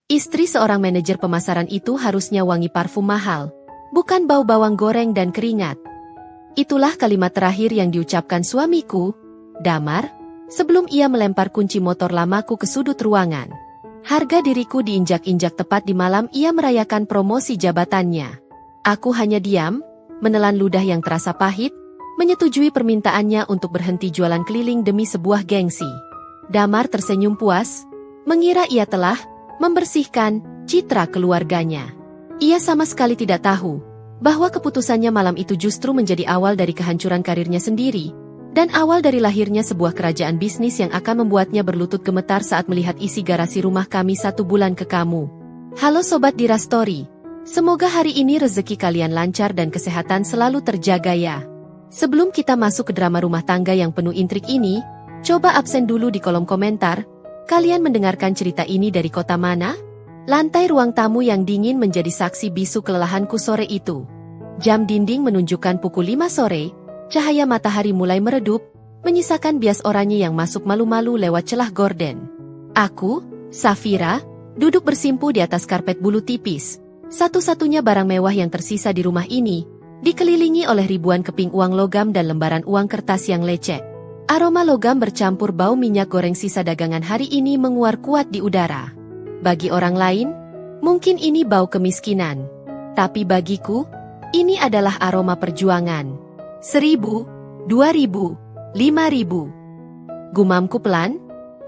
Istri seorang manajer pemasaran itu harusnya wangi parfum mahal, bukan bau bawang goreng dan keringat. Itulah kalimat terakhir yang diucapkan suamiku, Damar, sebelum ia melempar kunci motor lamaku ke sudut ruangan. Harga diriku diinjak-injak tepat di malam ia merayakan promosi jabatannya. Aku hanya diam, menelan ludah yang terasa pahit, menyetujui permintaannya untuk berhenti jualan keliling demi sebuah gengsi. Damar tersenyum puas, mengira ia telah membersihkan citra keluarganya. Ia sama sekali tidak tahu bahwa keputusannya malam itu justru menjadi awal dari kehancuran karirnya sendiri, dan awal dari lahirnya sebuah kerajaan bisnis yang akan membuatnya berlutut gemetar saat melihat isi garasi rumah kami 1 bulan ke kamu. Halo Sobat Dira Story, semoga hari ini rezeki kalian lancar dan kesehatan selalu terjaga ya. Sebelum kita masuk ke drama rumah tangga yang penuh intrik ini, coba absen dulu di kolom komentar. Kalian mendengarkan cerita ini dari kota mana? Lantai ruang tamu yang dingin menjadi saksi bisu kelelahanku sore itu. Jam dinding menunjukkan pukul 5 sore, cahaya matahari mulai meredup, menyisakan bias oranye yang masuk malu-malu lewat celah gorden. Aku, Safira, duduk bersimpu di atas karpet bulu tipis, satu-satunya barang mewah yang tersisa di rumah ini, dikelilingi oleh ribuan keping uang logam dan lembaran uang kertas yang lecek. Aroma logam bercampur bau minyak goreng sisa dagangan hari ini menguar kuat di udara. Bagi orang lain, mungkin ini bau kemiskinan. Tapi bagiku, ini adalah aroma perjuangan. 1.000, 2.000, 5.000. Gumamku pelan,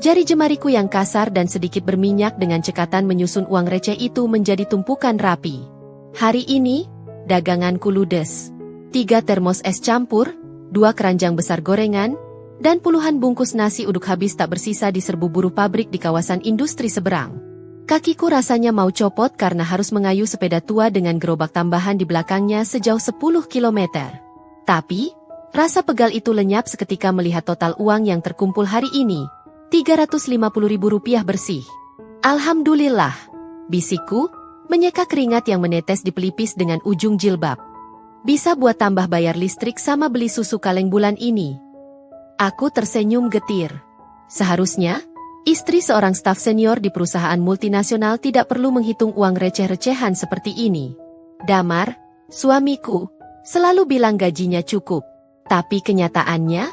jari jemariku yang kasar dan sedikit berminyak dengan cekatan menyusun uang receh itu menjadi tumpukan rapi. Hari ini, daganganku ludes. 3 termos es campur, 2 keranjang besar gorengan, dan puluhan bungkus nasi uduk habis tak bersisa di serbu buruh pabrik di kawasan industri seberang. Kakiku rasanya mau copot karena harus mengayuh sepeda tua dengan gerobak tambahan di belakangnya sejauh 10 km. Tapi, rasa pegal itu lenyap seketika melihat total uang yang terkumpul hari ini, Rp350.000 bersih. Alhamdulillah, bisikku, menyeka keringat yang menetes di pelipis dengan ujung jilbab. Bisa buat tambah bayar listrik sama beli susu kaleng bulan ini. Aku tersenyum getir. Seharusnya, istri seorang staf senior di perusahaan multinasional tidak perlu menghitung uang receh-recehan seperti ini. Damar, suamiku, selalu bilang gajinya cukup. Tapi kenyataannya,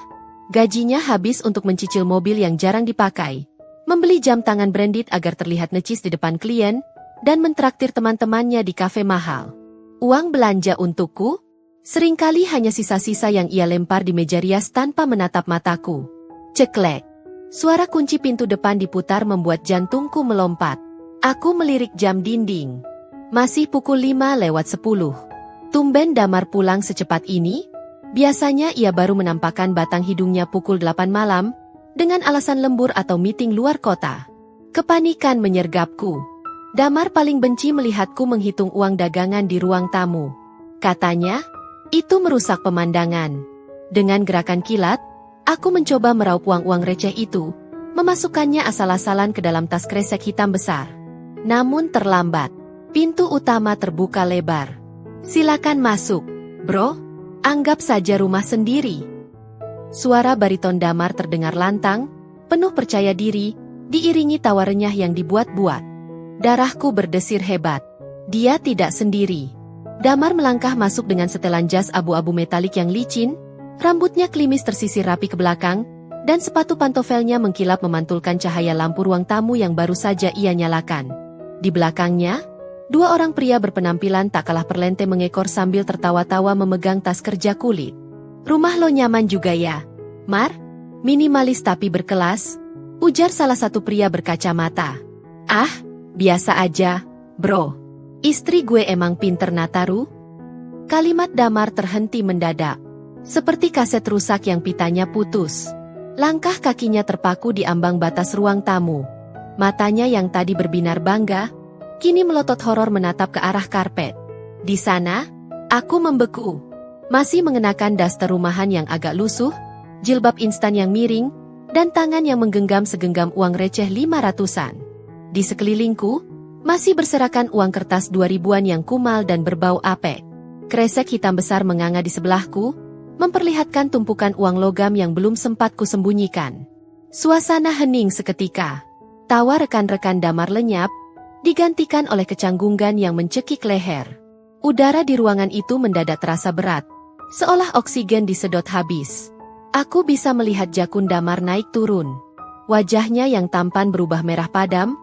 gajinya habis untuk mencicil mobil yang jarang dipakai, membeli jam tangan branded agar terlihat necis di depan klien, dan mentraktir teman-temannya di kafe mahal. Uang belanja untukku? Seringkali hanya sisa-sisa yang ia lempar di meja rias tanpa menatap mataku. Ceklek. Suara kunci pintu depan diputar membuat jantungku melompat. Aku melirik jam dinding. Masih pukul 5:10. Tumben Damar pulang secepat ini? Biasanya ia baru menampakkan batang hidungnya pukul 8 malam, dengan alasan lembur atau meeting luar kota. Kepanikan menyergapku. Damar paling benci melihatku menghitung uang dagangan di ruang tamu. Katanya, itu merusak pemandangan. Dengan gerakan kilat, aku mencoba meraup uang-uang receh itu, memasukkannya asal-asalan ke dalam tas kresek hitam besar. Namun terlambat. Pintu utama terbuka lebar. Silakan masuk, bro. Anggap saja rumah sendiri. Suara bariton Damar terdengar lantang, penuh percaya diri, diiringi tawa renyah yang dibuat-buat. Darahku berdesir hebat. Dia tidak sendiri. Damar melangkah masuk dengan setelan jas abu-abu metalik yang licin, rambutnya klimis tersisir rapi ke belakang, dan sepatu pantofelnya mengkilap memantulkan cahaya lampu ruang tamu yang baru saja ia nyalakan. Di belakangnya, 2 orang pria berpenampilan tak kalah perlente mengekor sambil tertawa-tawa memegang tas kerja kulit. Rumah lo nyaman juga ya, Mar? Minimalis tapi berkelas, ujar salah satu pria berkacamata. Ah, biasa aja, bro. Istri gue emang pinter nataru? Kalimat Damar terhenti mendadak. Seperti kaset rusak yang pitanya putus. Langkah kakinya terpaku di ambang batas ruang tamu. Matanya yang tadi berbinar bangga, kini melotot horor menatap ke arah karpet. Di sana, aku membeku. Masih mengenakan daster rumahan yang agak lusuh, jilbab instan yang miring, dan tangan yang menggenggam segenggam uang receh 500-an. Di sekelilingku, masih berserakan uang kertas 2000-an yang kumal dan berbau apek. Kresek hitam besar menganga di sebelahku, memperlihatkan tumpukan uang logam yang belum sempat kusembunyikan. Suasana hening seketika. Tawa rekan-rekan Damar lenyap, digantikan oleh kecanggungan yang mencekik leher. Udara di ruangan itu mendadak terasa berat, seolah oksigen disedot habis. Aku bisa melihat jakun Damar naik turun. Wajahnya yang tampan berubah merah padam,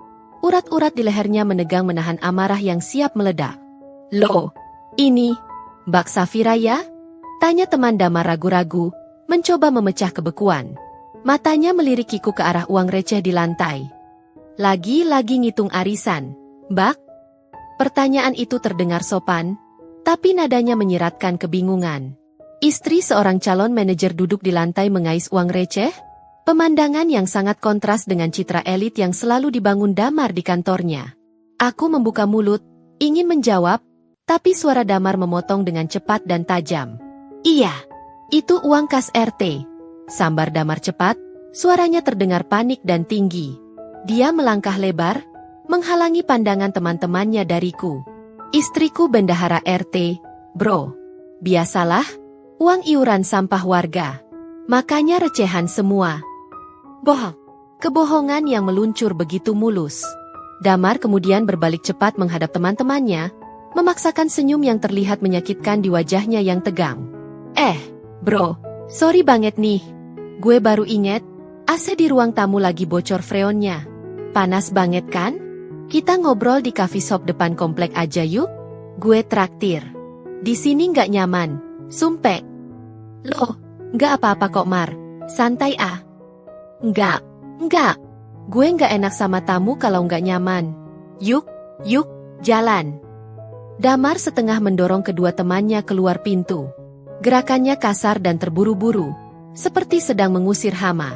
urat-urat di lehernya menegang menahan amarah yang siap meledak. "Loh, ini Mbak Safira ya?" tanya teman Damar ragu-ragu, mencoba memecah kebekuan. Matanya melirikiku ke arah uang receh di lantai. "Lagi-lagi ngitung arisan, Mbak?" Pertanyaan itu terdengar sopan, tapi nadanya menyiratkan kebingungan. Istri seorang calon manajer duduk di lantai mengais uang receh, pemandangan yang sangat kontras dengan citra elit yang selalu dibangun Damar di kantornya. Aku membuka mulut, ingin menjawab, tapi suara Damar memotong dengan cepat dan tajam. "Iya, itu uang kas RT." Sambar Damar cepat, suaranya terdengar panik dan tinggi. Dia melangkah lebar, menghalangi pandangan teman-temannya dariku. "Istriku bendahara RT, bro. Biasalah, uang iuran sampah warga. Makanya recehan semua." Bohong. Kebohongan yang meluncur begitu mulus. Damar kemudian berbalik cepat menghadap teman-temannya, memaksakan senyum yang terlihat menyakitkan di wajahnya yang tegang. Bro, sorry banget nih. Gue baru inget, AC di ruang tamu lagi bocor freonnya. Panas banget kan? Kita ngobrol di coffee shop depan komplek aja yuk? Gue traktir. Di sini nggak nyaman, sumpek. Loh, nggak apa-apa kok Mar, santai ah. Nggak. Gue nggak enak sama tamu kalau nggak nyaman. Yuk, jalan. Damar setengah mendorong kedua temannya keluar pintu. Gerakannya kasar dan terburu-buru, seperti sedang mengusir hama.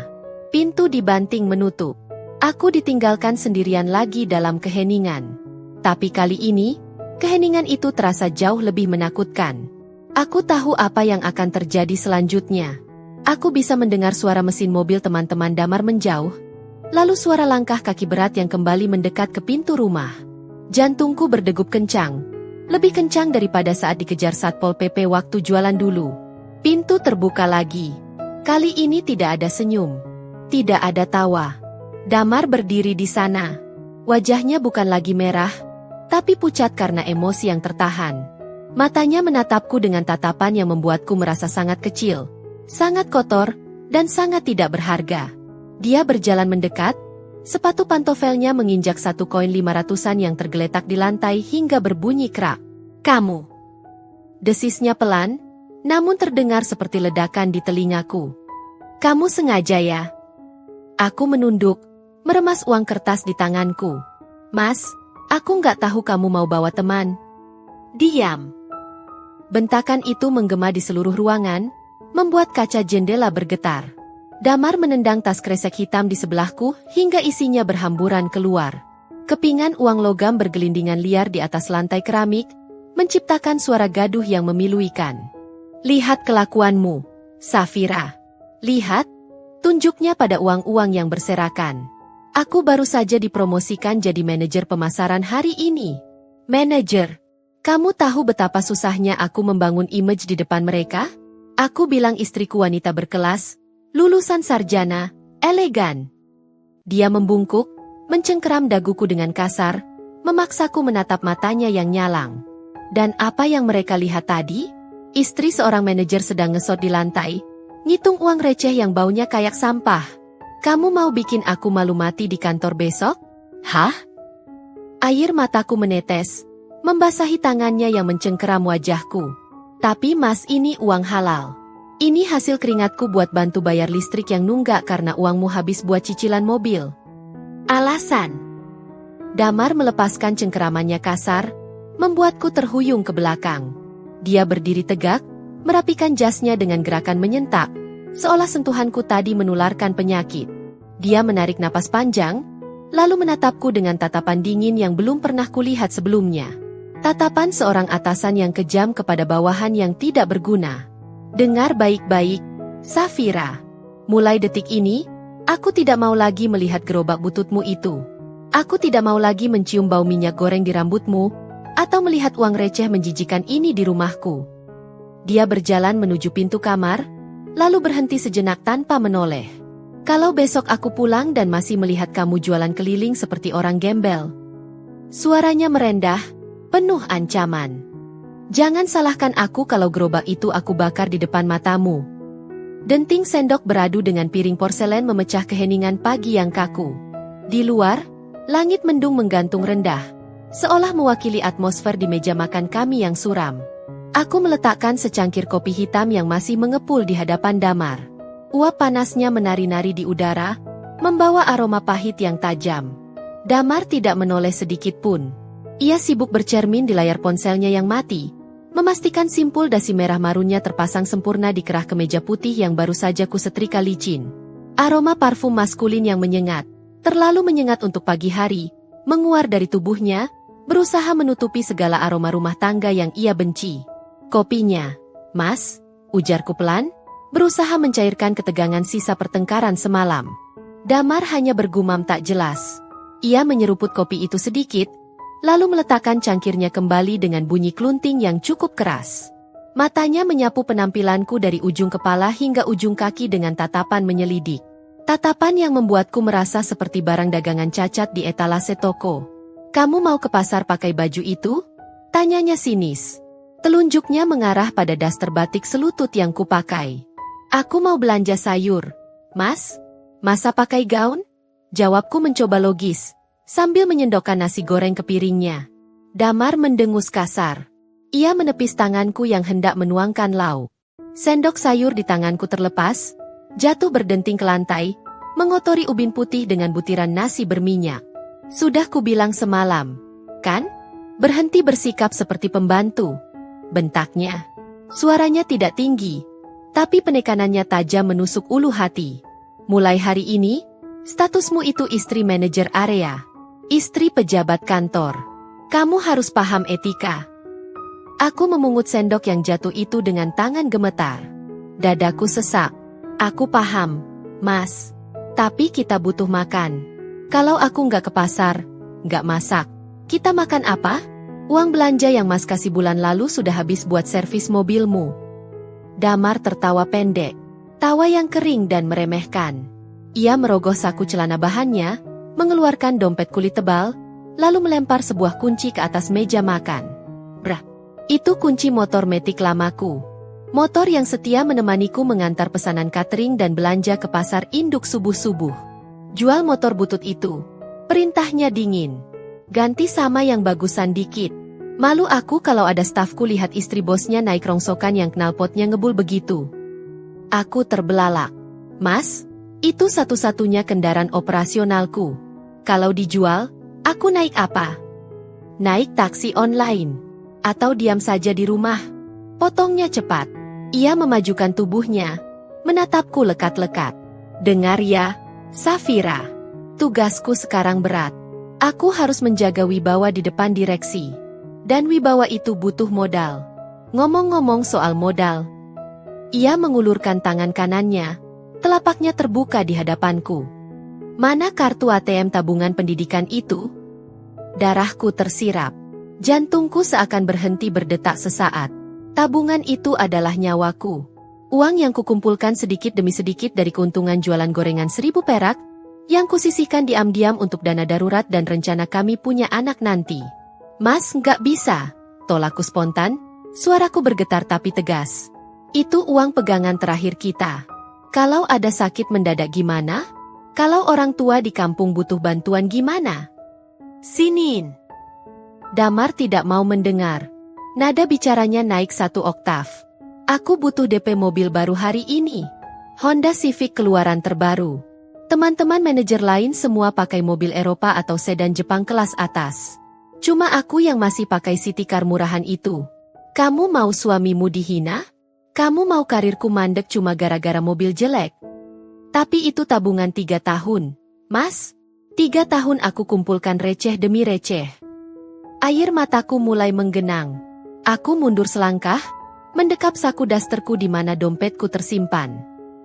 Pintu dibanting menutup. Aku ditinggalkan sendirian lagi dalam keheningan. Tapi kali ini, keheningan itu terasa jauh lebih menakutkan. Aku tahu apa yang akan terjadi selanjutnya. Aku bisa mendengar suara mesin mobil teman-teman Damar menjauh, lalu suara langkah kaki berat yang kembali mendekat ke pintu rumah. Jantungku berdegup kencang, lebih kencang daripada saat dikejar Satpol PP waktu jualan dulu. Pintu terbuka lagi. Kali ini tidak ada senyum, tidak ada tawa. Damar berdiri di sana. Wajahnya bukan lagi merah, tapi pucat karena emosi yang tertahan. Matanya menatapku dengan tatapan yang membuatku merasa sangat kecil, sangat kotor, dan sangat tidak berharga. Dia berjalan mendekat, sepatu pantofelnya menginjak satu koin 500-an yang tergeletak di lantai hingga berbunyi krak. "Kamu!" Desisnya pelan, namun terdengar seperti ledakan di telingaku. "Kamu sengaja ya?" Aku menunduk, meremas uang kertas di tanganku. "Mas, aku nggak tahu kamu mau bawa teman." "Diam!" Bentakan itu menggema di seluruh ruangan, membuat kaca jendela bergetar. Damar menendang tas kresek hitam di sebelahku hingga isinya berhamburan keluar. Kepingan uang logam bergelindingan liar di atas lantai keramik, menciptakan suara gaduh yang memiluikan. "Lihat kelakuanmu, Safira. Lihat." Tunjuknya pada uang-uang yang berserakan. "Aku baru saja dipromosikan jadi manajer pemasaran hari ini." "Manajer? Kamu tahu betapa susahnya aku membangun image di depan mereka? Aku bilang istriku wanita berkelas, lulusan sarjana, elegan." Dia membungkuk, mencengkeram daguku dengan kasar, memaksaku menatap matanya yang nyalang. Dan apa yang mereka lihat tadi? Istri seorang manajer sedang ngesot di lantai, ngitung uang receh yang baunya kayak sampah. "Kamu mau bikin aku malu mati di kantor besok?" "Hah?" Air mataku menetes, membasahi tangannya yang mencengkeram wajahku. "Tapi mas, ini uang halal. Ini hasil keringatku buat bantu bayar listrik yang nunggak karena uangmu habis buat cicilan mobil." "Alasan?" Damar melepaskan cengkeramannya kasar, membuatku terhuyung ke belakang. Dia berdiri tegak, merapikan jasnya dengan gerakan menyentak, seolah sentuhanku tadi menularkan penyakit. Dia menarik napas panjang, lalu menatapku dengan tatapan dingin yang belum pernah kulihat sebelumnya. Tatapan seorang atasan yang kejam kepada bawahan yang tidak berguna. "Dengar baik-baik, Safira. Mulai detik ini, aku tidak mau lagi melihat gerobak bututmu itu. Aku tidak mau lagi mencium bau minyak goreng di rambutmu, atau melihat uang receh menjijikan ini di rumahku." Dia berjalan menuju pintu kamar, lalu berhenti sejenak tanpa menoleh. "Kalau besok aku pulang dan masih melihat kamu jualan keliling seperti orang gembel, Suaranya merendah, penuh ancaman. Jangan salahkan aku kalau gerobak itu aku bakar di depan matamu. Denting sendok beradu dengan piring porselen memecah keheningan pagi yang kaku. Di luar, langit mendung menggantung rendah, seolah mewakili atmosfer di meja makan kami yang suram. Aku meletakkan secangkir kopi hitam yang masih mengepul di hadapan Damar. Uap panasnya menari-nari di udara, membawa aroma pahit yang tajam. Damar tidak menoleh sedikit pun. Ia sibuk bercermin di layar ponselnya yang mati, memastikan simpul dasi merah marunnya terpasang sempurna di kerah kemeja putih yang baru saja kusetrika licin. Aroma parfum maskulin yang menyengat, terlalu menyengat untuk pagi hari, menguar dari tubuhnya, berusaha menutupi segala aroma rumah tangga yang ia benci. Kopinya, Mas, ujarku pelan, berusaha mencairkan ketegangan sisa pertengkaran semalam. Damar hanya bergumam tak jelas. Ia menyeruput kopi itu sedikit, lalu meletakkan cangkirnya kembali dengan bunyi klunting yang cukup keras. Matanya menyapu penampilanku dari ujung kepala hingga ujung kaki dengan tatapan menyelidik. Tatapan yang membuatku merasa seperti barang dagangan cacat di etalase toko. "Kamu mau ke pasar pakai baju itu?" tanyanya sinis. Telunjuknya mengarah pada daster batik selutut yang kupakai. "Aku mau belanja sayur, Mas." "Masa pakai gaun?" jawabku mencoba logis, sambil menyendokkan nasi goreng ke piringnya. Damar mendengus kasar. Ia menepis tanganku yang hendak menuangkan lauk. Sendok sayur di tanganku terlepas, jatuh berdenting ke lantai, mengotori ubin putih dengan butiran nasi berminyak. "Sudah kubilang semalam, kan? Berhenti bersikap seperti pembantu," bentaknya. Suaranya tidak tinggi, tapi penekanannya tajam menusuk ulu hati. "Mulai hari ini, statusmu itu istri manajer area. Istri pejabat kantor. Kamu harus paham etika." Aku memungut sendok yang jatuh itu dengan tangan gemetar. Dadaku sesak. "Aku paham, Mas. Tapi kita butuh makan. Kalau aku nggak ke pasar, nggak masak, kita makan apa? Uang belanja yang Mas kasih bulan lalu sudah habis buat servis mobilmu." Damar tertawa pendek. Tawa yang kering dan meremehkan. Ia merogoh saku celana bahannya, mengeluarkan dompet kulit tebal, lalu melempar sebuah kunci ke atas meja makan. "Brah, itu kunci motor metik lamaku. Motor yang setia menemaniku mengantar pesanan catering dan belanja ke pasar induk subuh-subuh. Jual motor butut itu," perintahnya dingin. "Ganti sama yang bagusan dikit. Malu aku kalau ada stafku lihat istri bosnya naik rongsokan yang knalpotnya ngebul begitu." Aku terbelalak. "Mas, itu satu-satunya kendaraan operasionalku. Kalau dijual, aku naik apa? Naik taksi online? Atau diam saja di rumah?" Potongnya cepat. Ia memajukan tubuhnya, menatapku lekat-lekat. "Dengar ya, Safira. Tugasku sekarang berat. Aku harus menjaga wibawa di depan direksi. Dan wibawa itu butuh modal. Ngomong-ngomong soal modal." Ia mengulurkan tangan kanannya, telapaknya terbuka di hadapanku. "Mana kartu ATM tabungan pendidikan itu?" Darahku tersirap. Jantungku seakan berhenti berdetak sesaat. Tabungan itu adalah nyawaku. Uang yang kukumpulkan sedikit demi sedikit dari keuntungan jualan gorengan 1.000 perak, yang kusisihkan diam-diam untuk dana darurat dan rencana kami punya anak nanti. "Mas, nggak bisa," tolakku spontan, suaraku bergetar tapi tegas. "Itu uang pegangan terakhir kita. Kalau ada sakit mendadak gimana? Kalau orang tua di kampung butuh bantuan gimana?" "Sinin." Damar tidak mau mendengar. Nada bicaranya naik 1 oktav. "Aku butuh DP mobil baru hari ini. Honda Civic keluaran terbaru. Teman-teman manajer lain semua pakai mobil Eropa atau sedan Jepang kelas atas. Cuma aku yang masih pakai city car murahan itu. Kamu mau suamimu dihina? Kamu mau karirku mandek cuma gara-gara mobil jelek? Tapi itu tabungan 3 tahun, Mas. 3 tahun aku kumpulkan receh demi receh." Air mataku mulai menggenang. Aku mundur selangkah, mendekap saku dasterku di mana dompetku tersimpan.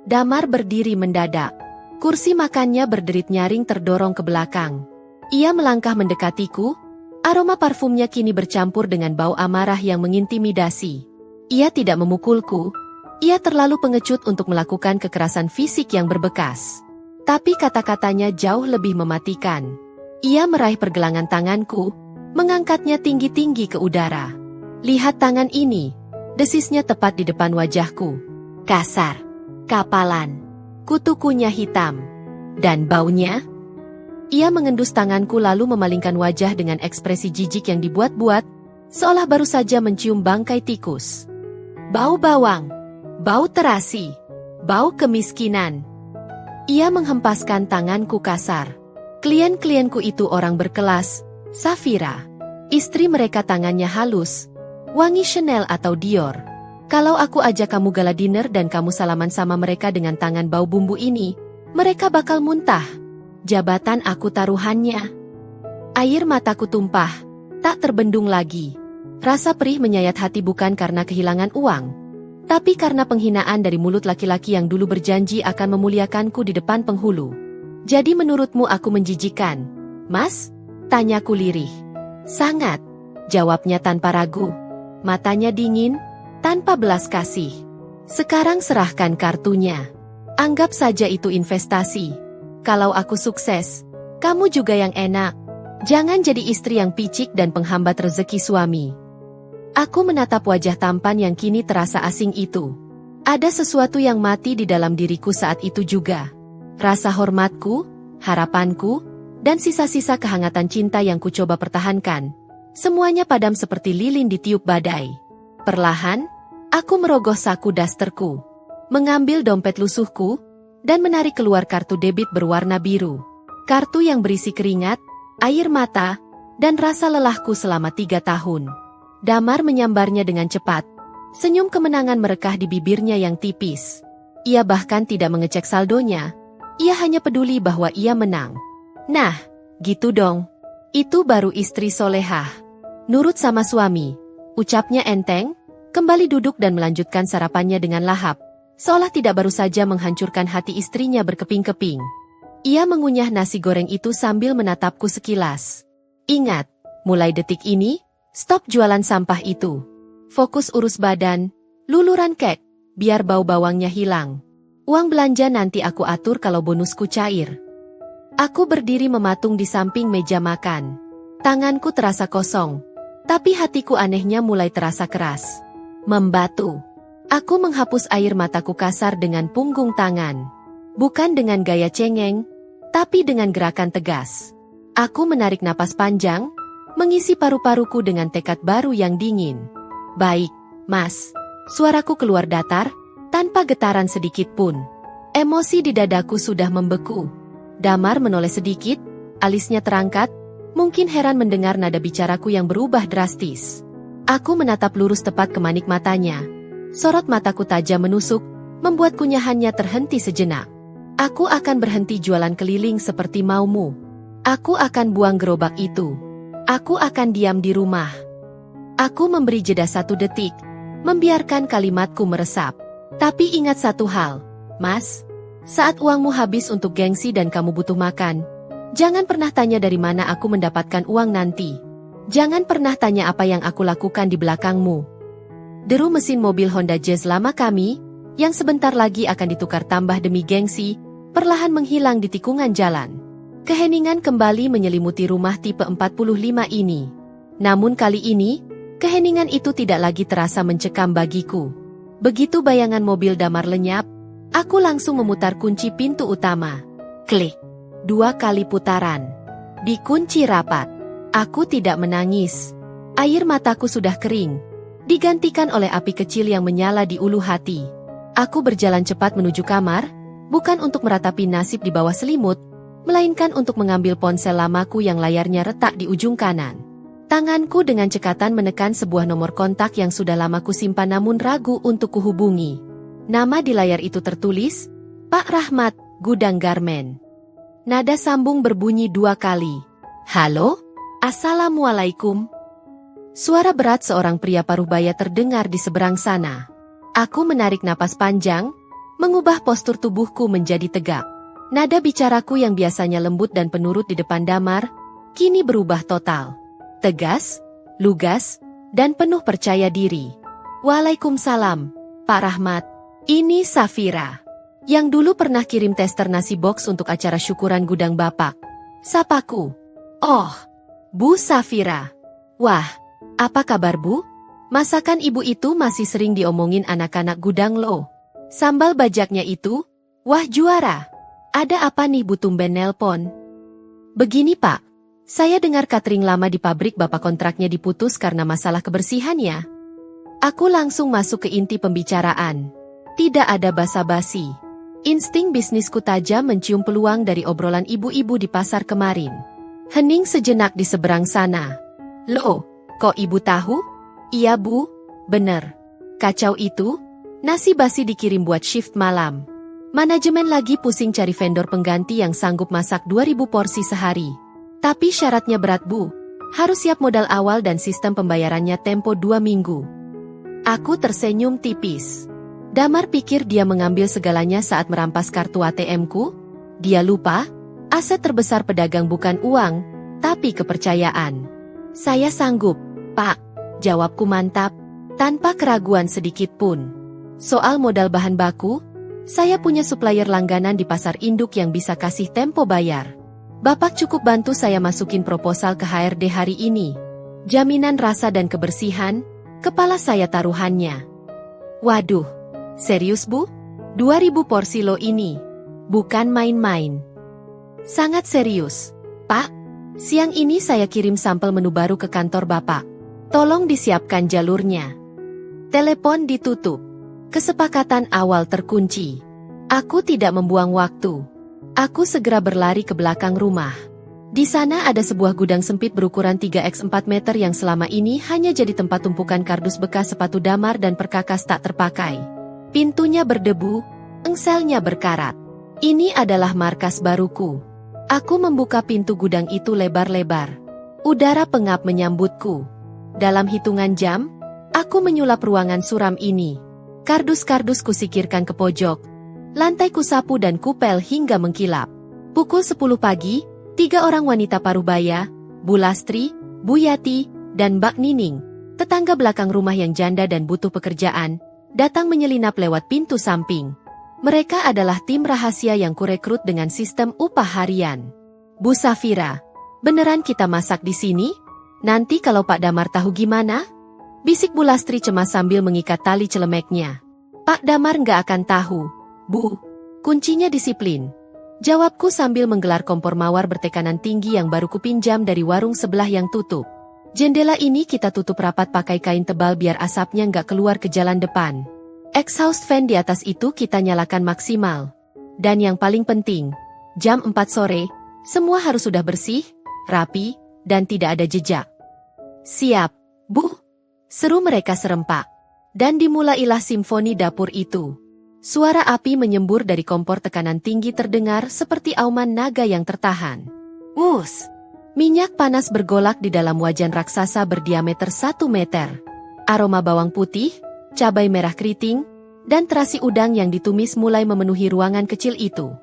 Damar berdiri mendadak. Kursi makannya berderit nyaring terdorong ke belakang. Ia melangkah mendekatiku. Aroma parfumnya kini bercampur dengan bau amarah yang mengintimidasi. Ia tidak memukulku. Ia terlalu pengecut untuk melakukan kekerasan fisik yang berbekas. Tapi kata-katanya jauh lebih mematikan. Ia meraih pergelangan tanganku, mengangkatnya tinggi-tinggi ke udara. Lihat tangan ini, desisnya tepat di depan wajahku. Kasar, kapalan, kutukunya hitam, dan baunya. Ia mengendus tanganku lalu memalingkan wajah dengan ekspresi jijik yang dibuat-buat, seolah baru saja mencium bangkai tikus. Bau bawang, bau terasi, bau kemiskinan. Ia menghempaskan tanganku kasar. Klien-klienku itu orang berkelas, Safira. Istri mereka tangannya halus, wangi Chanel atau Dior. Kalau aku ajak kamu gala dinner dan kamu salaman sama mereka dengan tangan bau bumbu ini, mereka bakal muntah. Jabatan aku taruhannya. Air mataku tumpah, tak terbendung lagi. Rasa perih menyayat hati bukan karena kehilangan uang, tapi karena penghinaan dari mulut laki-laki yang dulu berjanji akan memuliakanku di depan penghulu. Jadi menurutmu aku menjijikan, Mas? Tanyaku lirih. Sangat, jawabnya tanpa ragu. Matanya dingin, tanpa belas kasih. Sekarang serahkan kartunya. Anggap saja itu investasi. Kalau aku sukses, kamu juga yang enak. Jangan jadi istri yang picik dan penghambat rezeki suami. Aku menatap wajah tampan yang kini terasa asing itu. Ada sesuatu yang mati di dalam diriku saat itu juga. Rasa hormatku, harapanku, dan sisa-sisa kehangatan cinta yang kucoba pertahankan. Semuanya padam seperti lilin ditiup badai. Perlahan, aku merogoh saku dasterku, mengambil dompet lusuhku, dan menarik keluar kartu debit berwarna biru. Kartu yang berisi keringat, air mata, dan rasa lelahku selama 3 tahun. Damar menyambarnya dengan cepat. Senyum kemenangan merekah di bibirnya yang tipis. Ia bahkan tidak mengecek saldonya. Ia hanya peduli bahwa ia menang. Nah, gitu dong. Itu baru istri solehah. Nurut sama suami, ucapnya enteng, kembali duduk dan melanjutkan sarapannya dengan lahap, seolah tidak baru saja menghancurkan hati istrinya berkeping-keping. Ia mengunyah nasi goreng itu sambil menatapku sekilas. Ingat, mulai detik ini, stop jualan sampah itu. Fokus urus badan, luluran kek, biar bau bawangnya hilang. Uang belanja nanti aku atur kalau bonusku cair. Aku berdiri mematung di samping meja makan. Tanganku terasa kosong. Tapi hatiku anehnya mulai terasa keras. Membatu. Aku menghapus air mataku kasar dengan punggung tangan. Bukan dengan gaya cengeng, tapi dengan gerakan tegas. Aku menarik napas panjang, mengisi paru-paruku dengan tekad baru yang dingin. Baik, Mas. Suaraku keluar datar, tanpa getaran sedikit pun. Emosi di dadaku sudah membeku. Damar menoleh sedikit, alisnya terangkat, mungkin heran mendengar nada bicaraku yang berubah drastis. Aku menatap lurus tepat ke manik matanya. Sorot mataku tajam menusuk, membuat kunyahannya terhenti sejenak. Aku akan berhenti jualan keliling seperti maumu. Aku akan buang gerobak itu. Aku akan diam di rumah. Aku memberi jeda 1 detik, membiarkan kalimatku meresap. Tapi ingat satu hal, Mas. Saat uangmu habis untuk gengsi dan kamu butuh makan, jangan pernah tanya dari mana aku mendapatkan uang nanti. Jangan pernah tanya apa yang aku lakukan di belakangmu. Deru mesin mobil Honda Jazz lama kami, yang sebentar lagi akan ditukar tambah demi gengsi, perlahan menghilang di tikungan jalan. Keheningan kembali menyelimuti rumah tipe 45 ini. Namun kali ini, keheningan itu tidak lagi terasa mencekam bagiku. Begitu bayangan mobil Damar lenyap, aku langsung memutar kunci pintu utama. Klik. 2 kali putaran. Dikunci rapat. Aku tidak menangis. Air mataku sudah kering, digantikan oleh api kecil yang menyala di ulu hati. Aku berjalan cepat menuju kamar, bukan untuk meratapi nasib di bawah selimut, melainkan untuk mengambil ponsel lamaku yang layarnya retak di ujung kanan. Tanganku dengan cekatan menekan sebuah nomor kontak yang sudah lama kusimpan namun ragu untuk kuhubungi. Nama di layar itu tertulis, Pak Rahmat, Gudang Garmen. Nada sambung berbunyi 2 kali. Halo? Assalamualaikum. Suara berat seorang pria parubaya terdengar di seberang sana. Aku menarik napas panjang, mengubah postur tubuhku menjadi tegak. Nada bicaraku yang biasanya lembut dan penurut di depan Damar, kini berubah total. Tegas, lugas, dan penuh percaya diri. Waalaikumsalam, Pak Rahmat. Ini Safira, yang dulu pernah kirim tester nasi box untuk acara syukuran gudang Bapak. Sapaku. Oh, Bu Safira. Wah, apa kabar Bu? Masakan ibu itu masih sering diomongin anak-anak gudang loh. Sambal bajaknya itu, wah juara. Ada apa nih Bu tumben nelpon? Begini Pak, saya dengar catering lama di pabrik Bapak kontraknya diputus karena masalah kebersihannya. Aku langsung masuk ke inti pembicaraan. Tidak ada basa-basi. Insting bisnisku tajam mencium peluang dari obrolan ibu-ibu di pasar kemarin. Hening sejenak di seberang sana. Loh, kok ibu tahu? Iya Bu, bener. Kacau itu, nasi basi dikirim buat shift malam. Manajemen lagi pusing cari vendor pengganti yang sanggup masak 2000 porsi sehari. Tapi syaratnya berat Bu, harus siap modal awal dan sistem pembayarannya tempo 2 minggu. Aku tersenyum tipis. Damar pikir dia mengambil segalanya saat merampas kartu ATM-ku? Dia lupa, aset terbesar pedagang bukan uang, tapi kepercayaan. Saya sanggup, Pak, jawabku mantap, tanpa keraguan sedikit pun. Soal modal bahan baku, saya punya supplier langganan di pasar induk yang bisa kasih tempo bayar. Bapak cukup bantu saya masukin proposal ke HRD hari ini. Jaminan rasa dan kebersihan, kepala saya taruhannya. Waduh, serius Bu? 2000 porsi lo ini, bukan main-main. Sangat serius, Pak. Siang ini saya kirim sampel menu baru ke kantor Bapak. Tolong disiapkan jalurnya. Telepon ditutup. Kesepakatan awal terkunci. Aku tidak membuang waktu. Aku segera berlari ke belakang rumah. Di sana ada sebuah gudang sempit berukuran 3x4 meter yang selama ini hanya jadi tempat tumpukan kardus bekas sepatu Damar dan perkakas tak terpakai. Pintunya berdebu, engselnya berkarat. Ini adalah markas baruku. Aku membuka pintu gudang itu lebar-lebar. Udara pengap menyambutku. Dalam hitungan jam, aku menyulap ruangan suram ini. Kardus-kardus kusikirkan ke pojok. Lantai kusapu dan kupel hingga mengkilap. Pukul 10 pagi, 3 orang wanita parubaya, Bu Lastri, Bu Yati, dan Mbak Nining, tetangga belakang rumah yang janda dan butuh pekerjaan, datang menyelinap lewat pintu samping. Mereka adalah tim rahasia yang kurekrut dengan sistem upah harian. Bu Safira, beneran kita masak di sini? Nanti kalau Pak Damar tahu gimana? Bisik Bu Lastri cemas sambil mengikat tali celemeknya. Pak Damar nggak akan tahu, Bu. Kuncinya disiplin. Jawabku sambil menggelar kompor mawar bertekanan tinggi yang baru kupinjam dari warung sebelah yang tutup. Jendela ini kita tutup rapat pakai kain tebal biar asapnya nggak keluar ke jalan depan. Exhaust fan di atas itu kita nyalakan maksimal. Dan yang paling penting, jam 4 sore, semua harus sudah bersih, rapi, dan tidak ada jejak. Siap, Bu. Seru mereka serempak. Dan dimulailah simfoni dapur itu. Suara api menyembur dari kompor tekanan tinggi terdengar seperti auman naga yang tertahan. Us! Minyak panas bergolak di dalam wajan raksasa berdiameter 1 meter. Aroma bawang putih, cabai merah keriting, dan terasi udang yang ditumis mulai memenuhi ruangan kecil itu.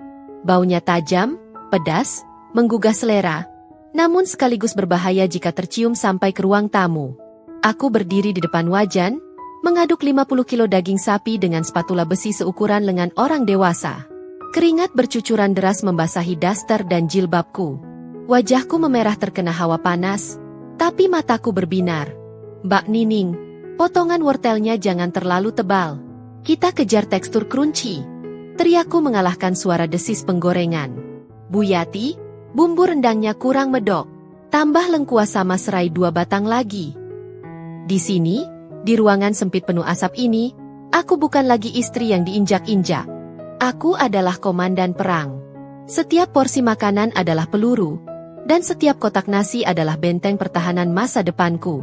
Baunya tajam, pedas, menggugah selera, namun sekaligus berbahaya jika tercium sampai ke ruang tamu. Aku berdiri di depan wajan, mengaduk 50 kilo daging sapi dengan spatula besi seukuran lengan orang dewasa. Keringat bercucuran deras membasahi daster dan jilbabku. Wajahku memerah terkena hawa panas, tapi mataku berbinar. Mbak Nining, potongan wortelnya jangan terlalu tebal. Kita kejar tekstur crunchy. Teriakku mengalahkan suara desis penggorengan. Bu Yati, bumbu rendangnya kurang medok. Tambah lengkuas sama serai 2 batang lagi. Di sini, di ruangan sempit penuh asap ini, aku bukan lagi istri yang diinjak-injak. Aku adalah komandan perang. Setiap porsi makanan adalah peluru, dan setiap kotak nasi adalah benteng pertahanan masa depanku.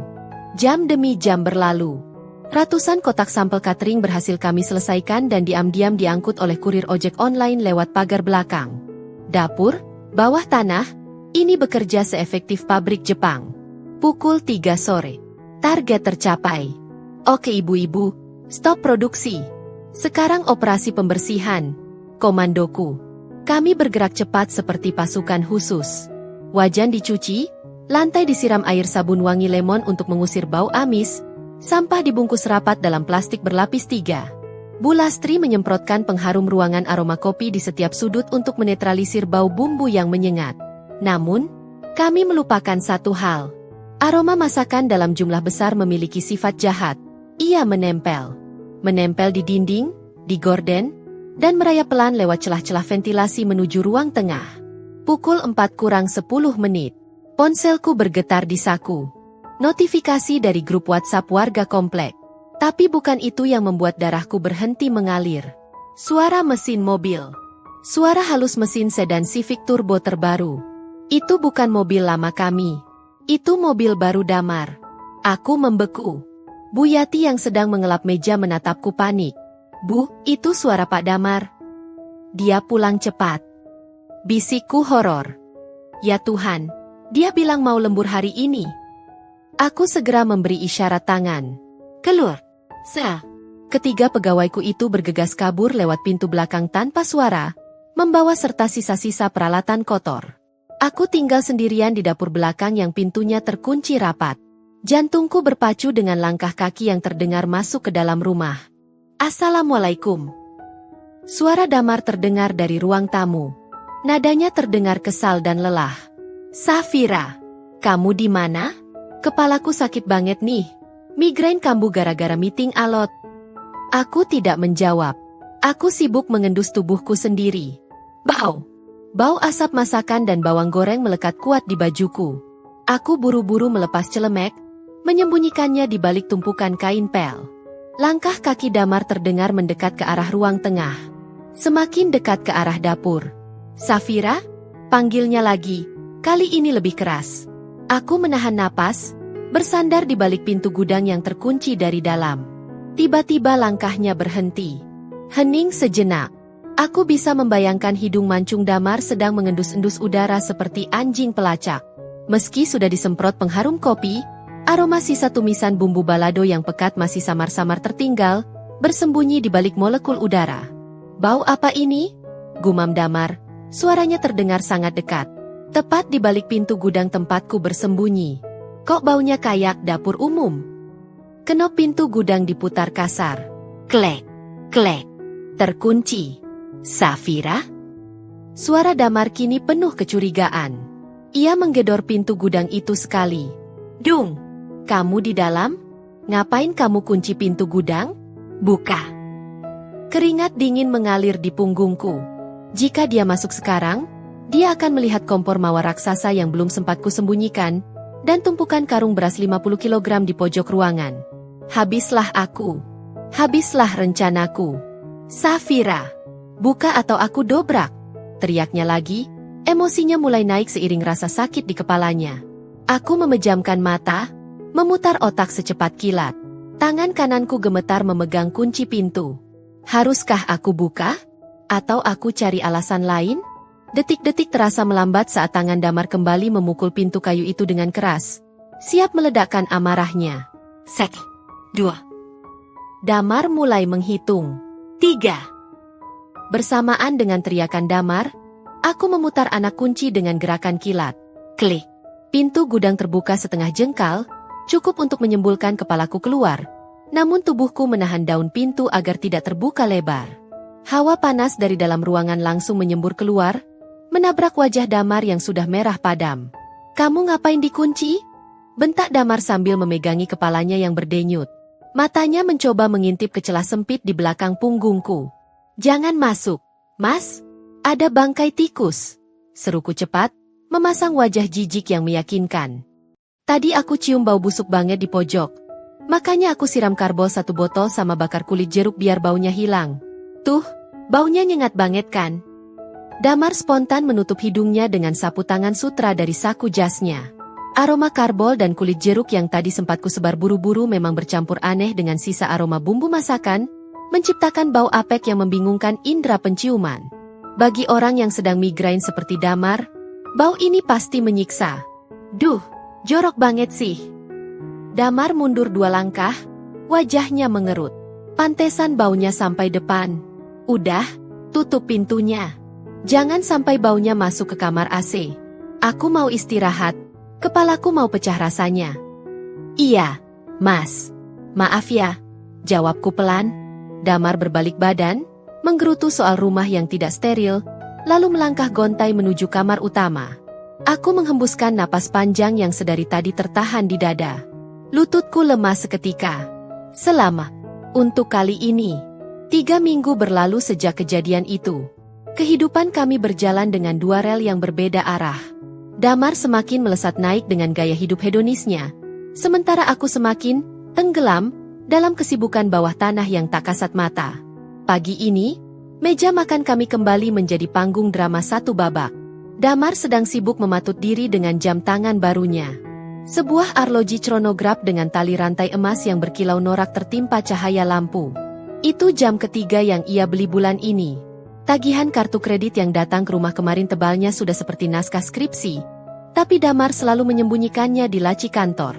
Jam demi jam berlalu. Ratusan kotak sampel catering berhasil kami selesaikan dan diam-diam diangkut oleh kurir ojek online lewat pagar belakang. Dapur, bawah tanah, ini bekerja seefektif pabrik Jepang. Pukul 3 sore. Target tercapai. Oke ibu-ibu, stop produksi. Sekarang operasi pembersihan. Komandoku. Kami bergerak cepat seperti pasukan khusus. Wajan dicuci, lantai disiram air sabun wangi lemon untuk mengusir bau amis, sampah dibungkus rapat dalam plastik berlapis 3. Bu Lastri menyemprotkan pengharum ruangan aroma kopi di setiap sudut untuk menetralisir bau bumbu yang menyengat. Namun, kami melupakan satu hal. Aroma masakan dalam jumlah besar memiliki sifat jahat. Ia menempel. Menempel di dinding, di gorden, dan merayap pelan lewat celah-celah ventilasi menuju ruang tengah. Pukul 4:10. Ponselku bergetar di saku. Notifikasi dari grup WhatsApp warga komplek. Tapi bukan itu yang membuat darahku berhenti mengalir. Suara mesin mobil. Suara halus mesin sedan Civic Turbo terbaru. Itu bukan mobil lama kami. Itu mobil baru Damar. Aku membeku. Bu Yati yang sedang mengelap meja menatapku panik. Bu, itu suara Pak Damar. Dia pulang cepat. Bisikku horor. Ya Tuhan, dia bilang mau lembur hari ini. Aku segera memberi isyarat tangan. Keluar. Ketiga pegawaiku itu bergegas kabur lewat pintu belakang tanpa suara, membawa serta sisa-sisa peralatan kotor. Aku tinggal sendirian di dapur belakang yang pintunya terkunci rapat. Jantungku berpacu dengan langkah kaki yang terdengar masuk ke dalam rumah. Assalamualaikum. Suara Damar terdengar dari ruang tamu. Nadanya terdengar kesal dan lelah. Safira, kamu di mana? Kepalaku sakit banget nih. Migrain kambuh gara-gara meeting alot. Aku tidak menjawab. Aku sibuk mengendus tubuhku sendiri. Bau. Bau asap masakan dan bawang goreng melekat kuat di bajuku. Aku buru-buru melepas celemek, menyembunyikannya di balik tumpukan kain pel. Langkah kaki Damar terdengar mendekat ke arah ruang tengah. Semakin dekat ke arah dapur. Safira? Panggilnya lagi. Kali ini lebih keras. Aku menahan napas, bersandar di balik pintu gudang yang terkunci dari dalam. Tiba-tiba langkahnya berhenti. Hening sejenak. Aku bisa membayangkan hidung mancung Damar sedang mengendus-endus udara seperti anjing pelacak. Meski sudah disemprot pengharum kopi, aroma sisa tumisan bumbu balado yang pekat masih samar-samar tertinggal, bersembunyi di balik molekul udara. Bau apa ini? Gumam Damar, suaranya terdengar sangat dekat. Tepat di balik pintu gudang tempatku bersembunyi. Kok baunya kayak dapur umum? Kenop pintu gudang diputar kasar. Klek, klek, terkunci. Safira? Suara Damar kini penuh kecurigaan. Ia menggedor pintu gudang itu sekali. Dung, kamu di dalam? Ngapain kamu kunci pintu gudang? Buka. Keringat dingin mengalir di punggungku. Jika dia masuk sekarang, dia akan melihat kompor mawar raksasa yang belum sempat kusembunyikan, dan tumpukan karung beras 50 kg di pojok ruangan. Habislah aku. Habislah rencanaku. Safira, buka atau aku dobrak. Teriaknya lagi, emosinya mulai naik seiring rasa sakit di kepalanya. Aku memejamkan mata, memutar otak secepat kilat. Tangan kananku gemetar memegang kunci pintu. Haruskah aku buka? Atau aku cari alasan lain? Detik-detik terasa melambat saat tangan Damar kembali memukul pintu kayu itu dengan keras, siap meledakkan amarahnya. 1, 2. Damar mulai menghitung. 3. Bersamaan dengan teriakan Damar, aku memutar anak kunci dengan gerakan kilat. Klik. Pintu gudang terbuka setengah jengkal, cukup untuk menyembulkan kepalaku keluar. Namun tubuhku menahan daun pintu agar tidak terbuka lebar. Hawa panas dari dalam ruangan langsung menyembur keluar, menabrak wajah Damar yang sudah merah padam. Kamu ngapain dikunci? Bentak Damar sambil memegangi kepalanya yang berdenyut. Matanya mencoba mengintip ke celah sempit di belakang punggungku. Jangan masuk, Mas. Ada bangkai tikus. Seruku cepat, memasang wajah jijik yang meyakinkan. Tadi aku cium bau busuk banget di pojok. Makanya aku siram karbol 1 botol sama bakar kulit jeruk biar baunya hilang. Tuh, baunya nyengat banget kan? Damar spontan menutup hidungnya dengan sapu tangan sutra dari saku jasnya. Aroma karbol dan kulit jeruk yang tadi sempat kusebar buru-buru memang bercampur aneh dengan sisa aroma bumbu masakan, menciptakan bau apek yang membingungkan indera penciuman. Bagi orang yang sedang migrain seperti Damar, bau ini pasti menyiksa. Duh, jorok banget sih. Damar mundur 2 langkah, wajahnya mengerut. Pantesan baunya sampai depan. Udah, tutup pintunya. Jangan sampai baunya masuk ke kamar AC. Aku mau istirahat. Kepalaku mau pecah rasanya. Iya, Mas. Maaf ya. Jawabku pelan. Damar berbalik badan, menggerutu soal rumah yang tidak steril, lalu melangkah gontai menuju kamar utama. Aku menghembuskan napas panjang yang sedari tadi tertahan di dada. Lututku lemas seketika. Selama. Untuk kali ini. 3 minggu berlalu sejak kejadian itu. Kehidupan kami berjalan dengan 2 rel yang berbeda arah. Damar semakin melesat naik dengan gaya hidup hedonisnya. Sementara aku semakin tenggelam dalam kesibukan bawah tanah yang tak kasat mata. Pagi ini, meja makan kami kembali menjadi panggung drama satu babak. Damar sedang sibuk mematut diri dengan jam tangan barunya. Sebuah arloji chronograph dengan tali rantai emas yang berkilau norak tertimpa cahaya lampu. Itu jam ketiga yang ia beli bulan ini. Tagihan kartu kredit yang datang ke rumah kemarin tebalnya sudah seperti naskah skripsi. Tapi Damar selalu menyembunyikannya di laci kantor.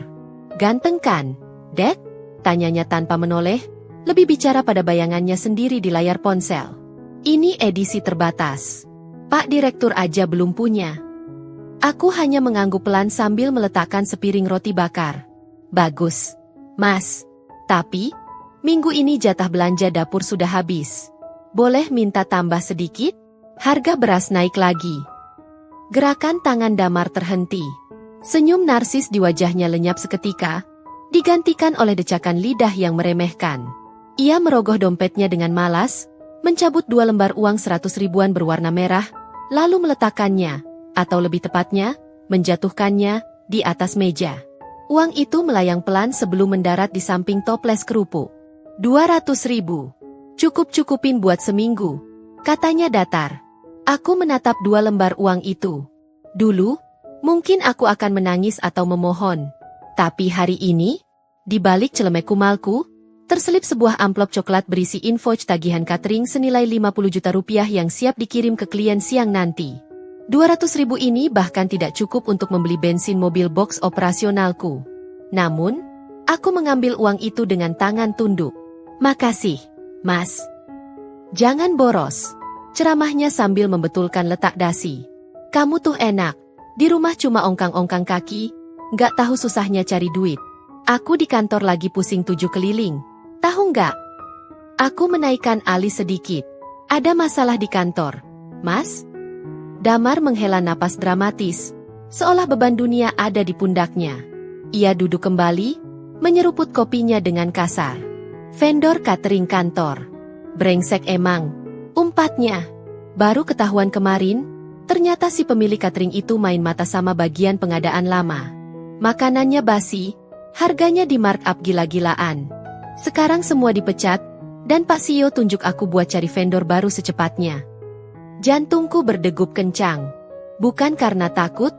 Ganteng kan, Dek? Tanyanya tanpa menoleh, lebih bicara pada bayangannya sendiri di layar ponsel. Ini edisi terbatas. Pak Direktur aja belum punya. Aku hanya mengangguk pelan sambil meletakkan sepiring roti bakar. Bagus, Mas. Tapi, minggu ini jatah belanja dapur sudah habis. Boleh minta tambah sedikit? Harga beras naik lagi. Gerakan tangan Damar terhenti. Senyum narsis di wajahnya lenyap seketika, digantikan oleh decakan lidah yang meremehkan. Ia merogoh dompetnya dengan malas, mencabut 2 lembar uang 100 ribuan berwarna merah, lalu meletakkannya, atau lebih tepatnya, menjatuhkannya, di atas meja. Uang itu melayang pelan sebelum mendarat di samping toples kerupuk. 200 ribu. Cukup-cukupin buat seminggu, katanya datar. Aku menatap 2 lembar uang itu. Dulu, mungkin aku akan menangis atau memohon. Tapi hari ini, di balik celemek kumalku, terselip sebuah amplop coklat berisi invoice tagihan catering senilai 50 juta rupiah yang siap dikirim ke klien siang nanti. 200 ribu ini bahkan tidak cukup untuk membeli bensin mobil box operasionalku. Namun, aku mengambil uang itu dengan tangan tunduk. Makasih, Mas. Jangan boros. Ceramahnya sambil membetulkan letak dasi. Kamu tuh enak. Di rumah cuma ongkang-ongkang kaki, nggak tahu susahnya cari duit. Aku di kantor lagi pusing 7 keliling. Tahu nggak? Aku menaikkan alis sedikit. Ada masalah di kantor, Mas? Damar menghela napas dramatis, seolah beban dunia ada di pundaknya. Ia duduk kembali, menyeruput kopinya dengan kasar. Vendor catering kantor. Brengsek emang. Umpatnya. Baru ketahuan kemarin, ternyata si pemilik catering itu main mata sama bagian pengadaan lama. Makanannya basi, harganya di markup gila-gilaan. Sekarang semua dipecat, dan Pak CEO tunjuk aku buat cari vendor baru secepatnya. Jantungku berdegup kencang. Bukan karena takut,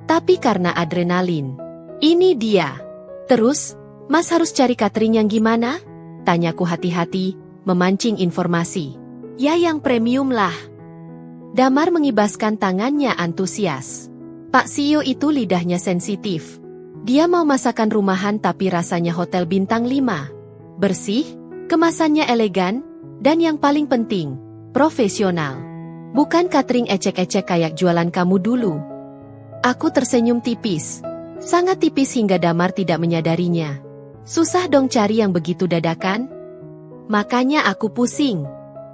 tapi karena adrenalin. Ini dia. Terus, Mas harus cari catering yang gimana? Tanyaku hati-hati, memancing informasi. Ya yang premium lah. Damar mengibaskan tangannya antusias. Pak CEO itu lidahnya sensitif. Dia mau masakan rumahan tapi rasanya hotel bintang 5. Bersih, kemasannya elegan, dan yang paling penting, profesional. Bukan catering ecek-ecek kayak jualan kamu dulu. Aku tersenyum tipis. Sangat tipis hingga Damar tidak menyadarinya. Susah dong cari yang begitu dadakan. Makanya aku pusing.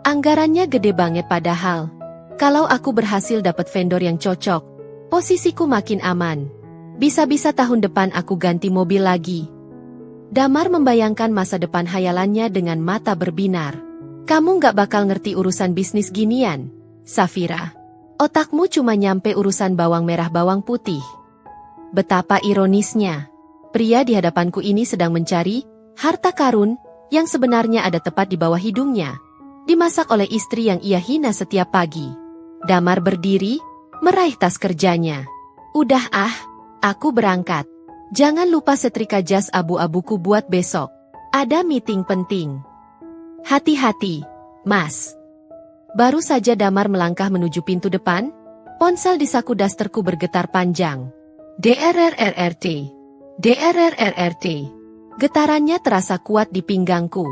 Anggarannya gede banget padahal. Kalau aku berhasil dapat vendor yang cocok, posisiku makin aman. Bisa-bisa tahun depan aku ganti mobil lagi. Damar membayangkan masa depan hayalannya dengan mata berbinar. Kamu nggak bakal ngerti urusan bisnis ginian, Safira. Otakmu cuma nyampe urusan bawang merah bawang putih. Betapa ironisnya. Pria di hadapanku ini sedang mencari harta karun yang sebenarnya ada tepat di bawah hidungnya. Dimasak oleh istri yang ia hina setiap pagi. Damar berdiri, meraih tas kerjanya. Udah aku berangkat. Jangan lupa setrika jas abu-abuku buat besok. Ada meeting penting. Hati-hati, Mas. Baru saja Damar melangkah menuju pintu depan, ponsel di saku dasterku bergetar panjang. DRRRRT. DRRRRT. Getarannya terasa kuat di pinggangku.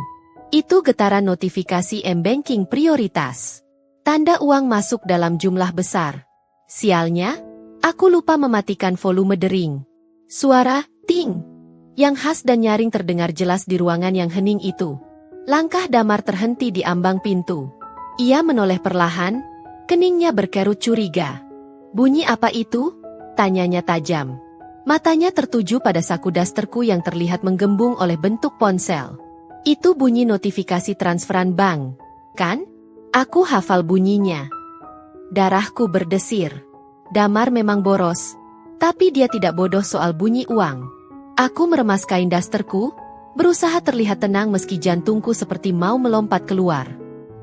Itu getaran notifikasi M-Banking prioritas. Tanda uang masuk dalam jumlah besar. Sialnya, aku lupa mematikan volume dering. Suara, ting, yang khas dan nyaring terdengar jelas di ruangan yang hening itu. Langkah Damar terhenti di ambang pintu. Ia menoleh perlahan, keningnya berkerut curiga. Bunyi apa itu? Tanyanya tajam. Matanya tertuju pada saku dasterku yang terlihat menggembung oleh bentuk ponsel. Itu bunyi notifikasi transferan bank, kan? Aku hafal bunyinya. Darahku berdesir. Damar memang boros, tapi dia tidak bodoh soal bunyi uang. Aku meremas kain dasterku, berusaha terlihat tenang meski jantungku seperti mau melompat keluar.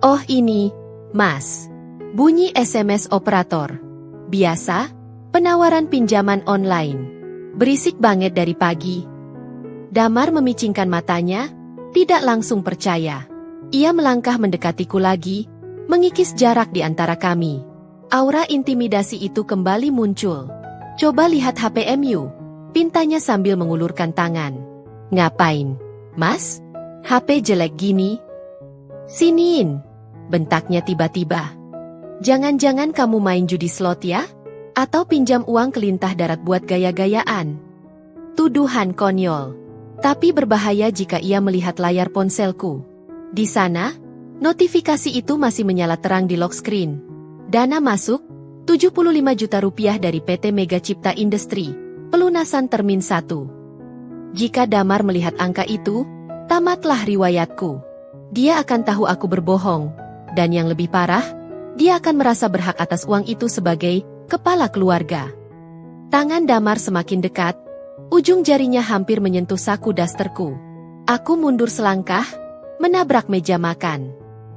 Oh ini, Mas. Bunyi SMS operator. Biasa, penawaran pinjaman online. Berisik banget dari pagi. Damar memicingkan matanya, tidak langsung percaya. Ia melangkah mendekatiku lagi, mengikis jarak di antara kami. Aura intimidasi itu kembali muncul. Coba lihat HPMU, pintanya sambil mengulurkan tangan. Ngapain, Mas? HP jelek gini? Siniin, bentaknya tiba-tiba. Jangan-jangan kamu main judi slot ya? Atau pinjam uang ke lintah darat buat gaya-gayaan? Tuduhan konyol. Tapi berbahaya jika ia melihat layar ponselku. Di sana, notifikasi itu masih menyala terang di lock screen. Dana masuk, 75 juta rupiah dari PT Mega Cipta Industri, pelunasan termin 1. Jika Damar melihat angka itu, tamatlah riwayatku. Dia akan tahu aku berbohong, dan yang lebih parah, dia akan merasa berhak atas uang itu sebagai kepala keluarga. Tangan Damar semakin dekat, ujung jarinya hampir menyentuh saku dasterku. Aku mundur selangkah, menabrak meja makan.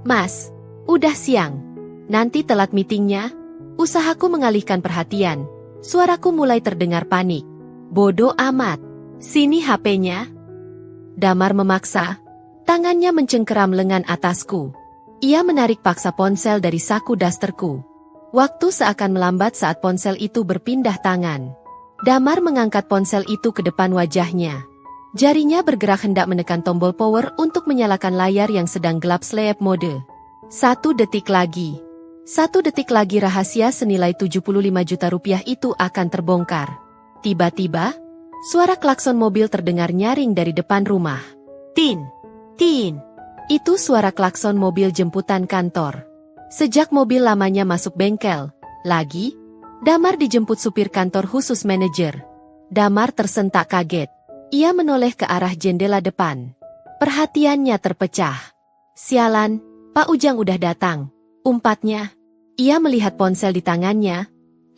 Mas, udah siang. Nanti telat meetingnya. Usahaku mengalihkan perhatian. Suaraku mulai terdengar panik. Bodoh amat. Sini HP-nya. Damar memaksa. Tangannya mencengkeram lengan atasku. Ia menarik paksa ponsel dari saku dasterku. Waktu seakan melambat saat ponsel itu berpindah tangan. Damar mengangkat ponsel itu ke depan wajahnya. Jarinya bergerak hendak menekan tombol power untuk menyalakan layar yang sedang gelap sleep mode. 1 detik lagi. 1 detik lagi rahasia senilai 75 juta rupiah itu akan terbongkar. Tiba-tiba, suara klakson mobil terdengar nyaring dari depan rumah. Tin! Tin! Itu suara klakson mobil jemputan kantor. Sejak mobil lamanya masuk bengkel, lagi, Damar dijemput supir kantor khusus manajer. Damar tersentak kaget. Ia menoleh ke arah jendela depan. Perhatiannya terpecah. Sialan, Pak Ujang udah datang, umpatnya. Ia melihat ponsel di tangannya,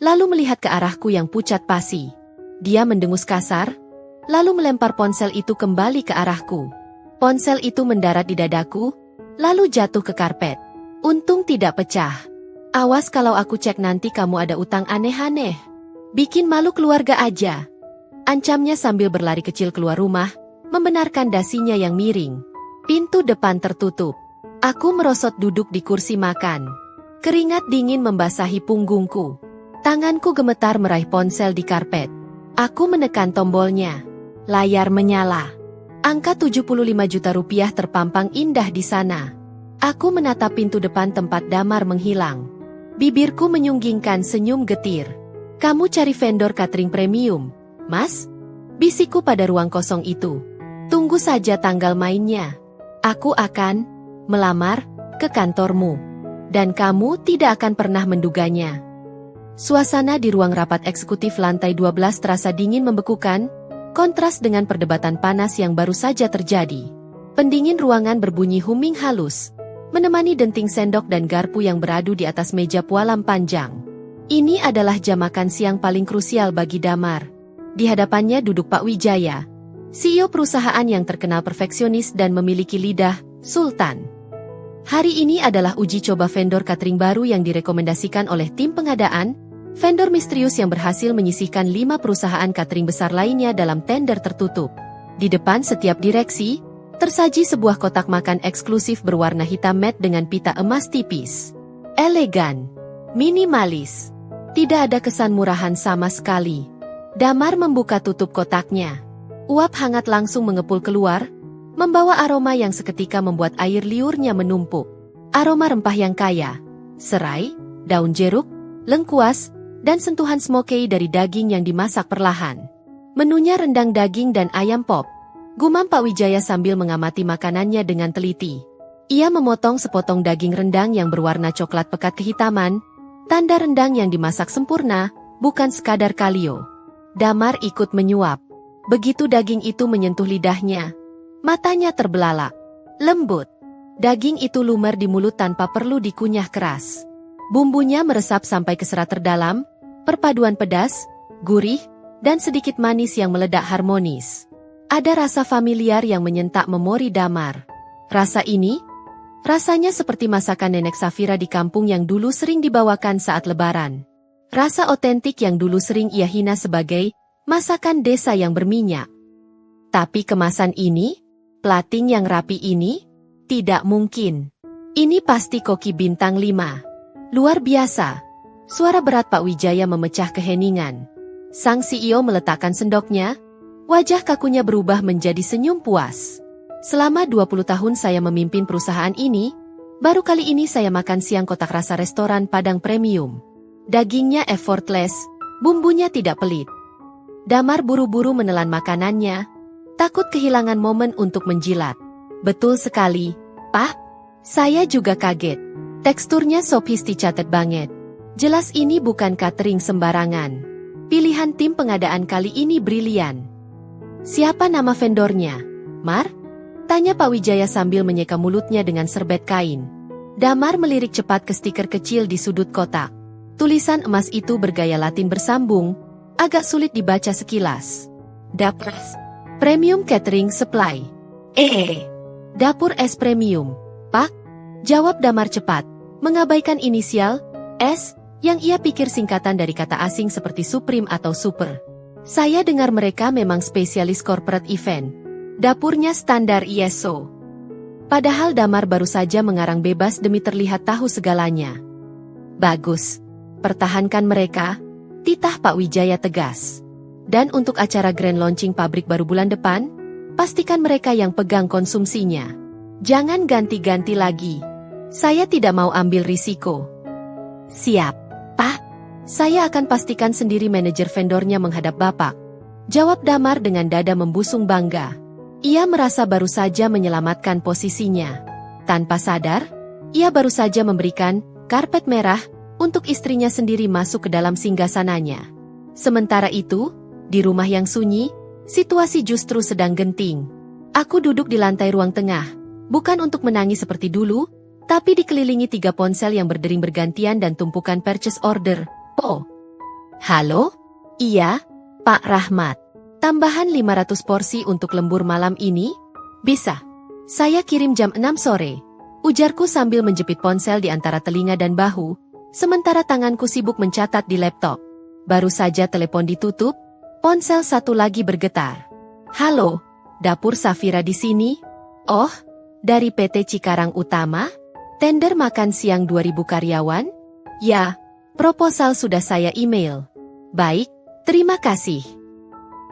lalu melihat ke arahku yang pucat pasi. Dia mendengus kasar, lalu melempar ponsel itu kembali ke arahku. Ponsel itu mendarat di dadaku, lalu jatuh ke karpet. Untung tidak pecah. Awas kalau aku cek nanti kamu ada utang aneh-aneh. Bikin malu keluarga aja. Ancamnya sambil berlari kecil keluar rumah, membenarkan dasinya yang miring. Pintu depan tertutup. Aku merosot duduk di kursi makan. Keringat dingin membasahi punggungku. Tanganku gemetar meraih ponsel di karpet. Aku menekan tombolnya. Layar menyala. Angka 75 juta rupiah terpampang indah di sana. Aku menatap pintu depan tempat Damar menghilang. Bibirku menyunggingkan senyum getir. Kamu cari vendor catering premium, Mas? Bisikku pada ruang kosong itu. Tunggu saja tanggal mainnya. Aku akan melamar ke kantormu. Dan kamu tidak akan pernah menduganya. Suasana di ruang rapat eksekutif lantai 12 terasa dingin membekukan, kontras dengan perdebatan panas yang baru saja terjadi. Pendingin ruangan berbunyi humming halus, menemani denting sendok dan garpu yang beradu di atas meja pualam panjang. Ini adalah jam makan siang paling krusial bagi Damar. Di hadapannya duduk Pak Wijaya, CEO perusahaan yang terkenal perfeksionis dan memiliki lidah sultan. Hari ini adalah uji coba vendor catering baru yang direkomendasikan oleh tim pengadaan, vendor misterius yang berhasil menyisihkan 5 perusahaan catering besar lainnya dalam tender tertutup. Di depan setiap direksi, tersaji sebuah kotak makan eksklusif berwarna hitam matte dengan pita emas tipis. Elegan, minimalis, tidak ada kesan murahan sama sekali. Damar membuka tutup kotaknya. Uap hangat langsung mengepul keluar, membawa aroma yang seketika membuat air liurnya menumpuk. Aroma rempah yang kaya, serai, daun jeruk, lengkuas, dan sentuhan smoky dari daging yang dimasak perlahan. Menunya rendang daging dan ayam pop. Gumam Pak Wijaya sambil mengamati makanannya dengan teliti. Ia memotong sepotong daging rendang yang berwarna coklat pekat kehitaman, tanda rendang yang dimasak sempurna, bukan sekadar kalio. Damar ikut menyuap. Begitu daging itu menyentuh lidahnya, matanya terbelalak. Lembut. Daging itu lumer di mulut tanpa perlu dikunyah keras. Bumbunya meresap sampai ke serat terdalam, perpaduan pedas, gurih, dan sedikit manis yang meledak harmonis. Ada rasa familiar yang menyentak memori Damar. Rasa ini, rasanya seperti masakan nenek Safira di kampung yang dulu sering dibawakan saat lebaran. Rasa otentik yang dulu sering ia hina sebagai masakan desa yang berminyak. Tapi kemasan ini, plating yang rapi ini, tidak mungkin. Ini pasti koki bintang 5. Luar biasa. Suara berat Pak Wijaya memecah keheningan. Sang CEO meletakkan sendoknya, wajah kakunya berubah menjadi senyum puas. Selama 20 tahun saya memimpin perusahaan ini, baru kali ini saya makan siang kotak rasa restoran Padang Premium. Dagingnya effortless, bumbunya tidak pelit. Damar buru-buru menelan makanannya, takut kehilangan momen untuk menjilat. Betul sekali, Pak. Saya juga kaget. Teksturnya sophisticated banget. Jelas ini bukan catering sembarangan. Pilihan tim pengadaan kali ini brilian. Siapa nama vendornya? Mar? Tanya Pak Wijaya sambil menyeka mulutnya dengan serbet kain. Damar melirik cepat ke stiker kecil di sudut kotak. Tulisan emas itu bergaya Latin bersambung, agak sulit dibaca sekilas. Dapur Premium Catering Supply. Dapur es premium, Pak? Jawab Damar cepat, mengabaikan inisial S yang ia pikir singkatan dari kata asing seperti Supreme atau Super. Saya dengar mereka memang spesialis corporate event. Dapurnya standar ISO. Padahal Damar baru saja mengarang bebas demi terlihat tahu segalanya. Bagus. Pertahankan mereka, titah Pak Wijaya tegas. Dan untuk acara grand launching pabrik baru bulan depan, pastikan mereka yang pegang konsumsinya. Jangan ganti-ganti lagi. Saya tidak mau ambil risiko. Siap, Pak. Saya akan pastikan sendiri manajer vendornya menghadap Bapak. Jawab Damar dengan dada membusung bangga. Ia merasa baru saja menyelamatkan posisinya. Tanpa sadar, ia baru saja memberikan karpet merah untuk istrinya sendiri masuk ke dalam singgasananya. Sementara itu, di rumah yang sunyi, situasi justru sedang genting. Aku duduk di lantai ruang tengah, bukan untuk menangis seperti dulu, tapi dikelilingi 3 ponsel yang berdering bergantian dan tumpukan purchase order. Oh. Halo? Iya, Pak Rahmat. Tambahan 500 porsi untuk lembur malam ini? Bisa. Saya kirim jam 6 sore. Ujarku sambil menjepit ponsel di antara telinga dan bahu, sementara tanganku sibuk mencatat di laptop. Baru saja telepon ditutup, ponsel satu lagi bergetar. Halo, dapur Safira di sini? Oh, dari PT Cikarang Utama? Tender makan siang 2000 karyawan? Ya, proposal sudah saya email. Baik, terima kasih.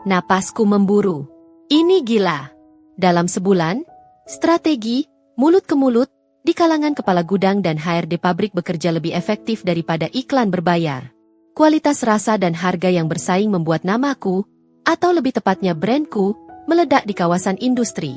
Napasku memburu. Ini gila. Dalam sebulan, strategi, mulut ke mulut, di kalangan kepala gudang dan HRD pabrik bekerja lebih efektif daripada iklan berbayar. Kualitas rasa dan harga yang bersaing membuat namaku, atau lebih tepatnya brandku, meledak di kawasan industri.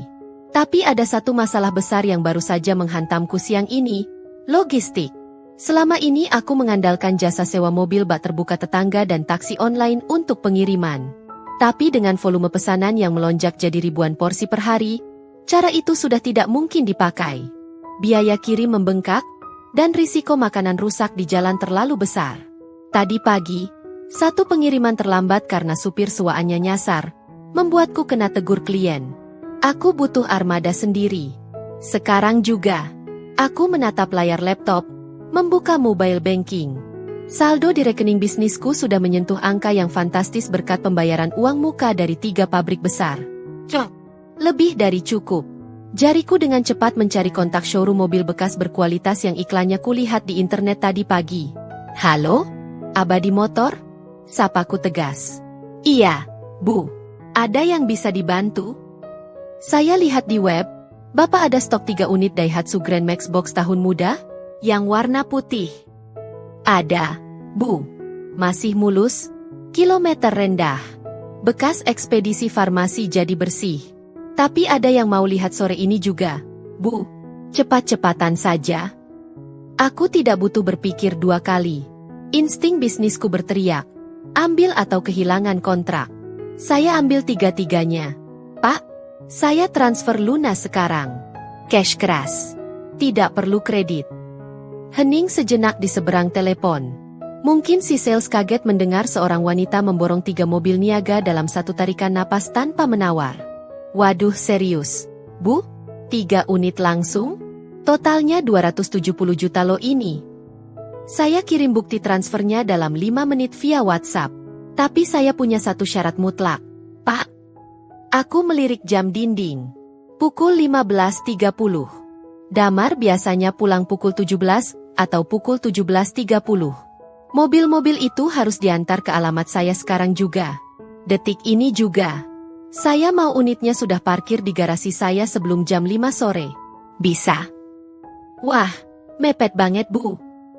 Tapi ada satu masalah besar yang baru saja menghantamku siang ini, logistik. Selama ini aku mengandalkan jasa sewa mobil bak terbuka tetangga dan taksi online untuk pengiriman. Tapi dengan volume pesanan yang melonjak jadi ribuan porsi per hari, cara itu sudah tidak mungkin dipakai. Biaya kirim membengkak, dan risiko makanan rusak di jalan terlalu besar. Tadi pagi, satu pengiriman terlambat karena supir sewaannya nyasar, membuatku kena tegur klien. Aku butuh armada sendiri. Sekarang juga, aku menatap layar laptop, membuka mobile banking. Saldo di rekening bisnisku sudah menyentuh angka yang fantastis berkat pembayaran uang muka dari 3 pabrik besar. Lebih dari cukup. Jariku dengan cepat mencari kontak showroom mobil bekas berkualitas yang iklannya kulihat di internet tadi pagi. Halo? Abadi Motor? Sapaku tegas. Iya, Bu. Ada yang bisa dibantu? Saya lihat di web, Bapak ada stok 3 unit Daihatsu Grand Max Box tahun muda, yang warna putih. Ada, Bu. Masih mulus, kilometer rendah. Bekas ekspedisi farmasi jadi bersih. Tapi ada yang mau lihat sore ini juga, Bu. Cepat-cepatan saja. Aku tidak butuh berpikir 2 kali. Insting bisnisku berteriak. Ambil atau kehilangan kontrak. Saya ambil tiga-tiganya. Pak, saya transfer lunas sekarang. Cash keras. Tidak perlu kredit. Hening sejenak di seberang telepon. Mungkin si sales kaget mendengar seorang wanita memborong 3 mobil niaga dalam satu tarikan napas tanpa menawar. Waduh, serius? Bu? 3 unit langsung? Totalnya 270 juta loh ini. Saya kirim bukti transfernya dalam 5 menit via WhatsApp. Tapi saya punya satu syarat mutlak. Pak, aku melirik jam dinding. Pukul 15.30. Damar biasanya pulang pukul 17 atau pukul 17.30. Mobil-mobil itu harus diantar ke alamat saya sekarang juga. Detik ini juga. Saya mau unitnya sudah parkir di garasi saya sebelum jam 5 sore. Bisa? Wah, mepet banget Bu.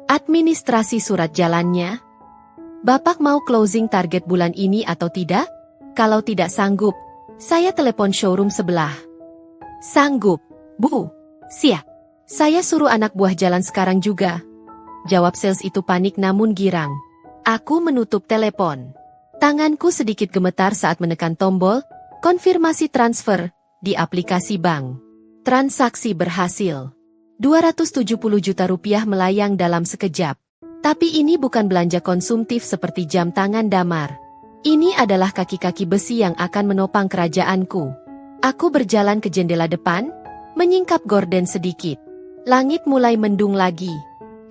Administrasi surat jalannya. Bapak mau closing target bulan ini atau tidak? Kalau tidak sanggup, saya telepon showroom sebelah. Sanggup, Bu. Siap. Saya suruh anak buah jalan sekarang juga. Jawab sales itu panik namun girang. Aku menutup telepon. Tanganku sedikit gemetar saat menekan tombol konfirmasi transfer di aplikasi bank. Transaksi berhasil. 270 juta rupiah melayang dalam sekejap. Tapi ini bukan belanja konsumtif seperti jam tangan Damar. Ini adalah kaki-kaki besi yang akan menopang kerajaanku. Aku berjalan ke jendela depan, menyingkap gorden sedikit. Langit mulai mendung lagi.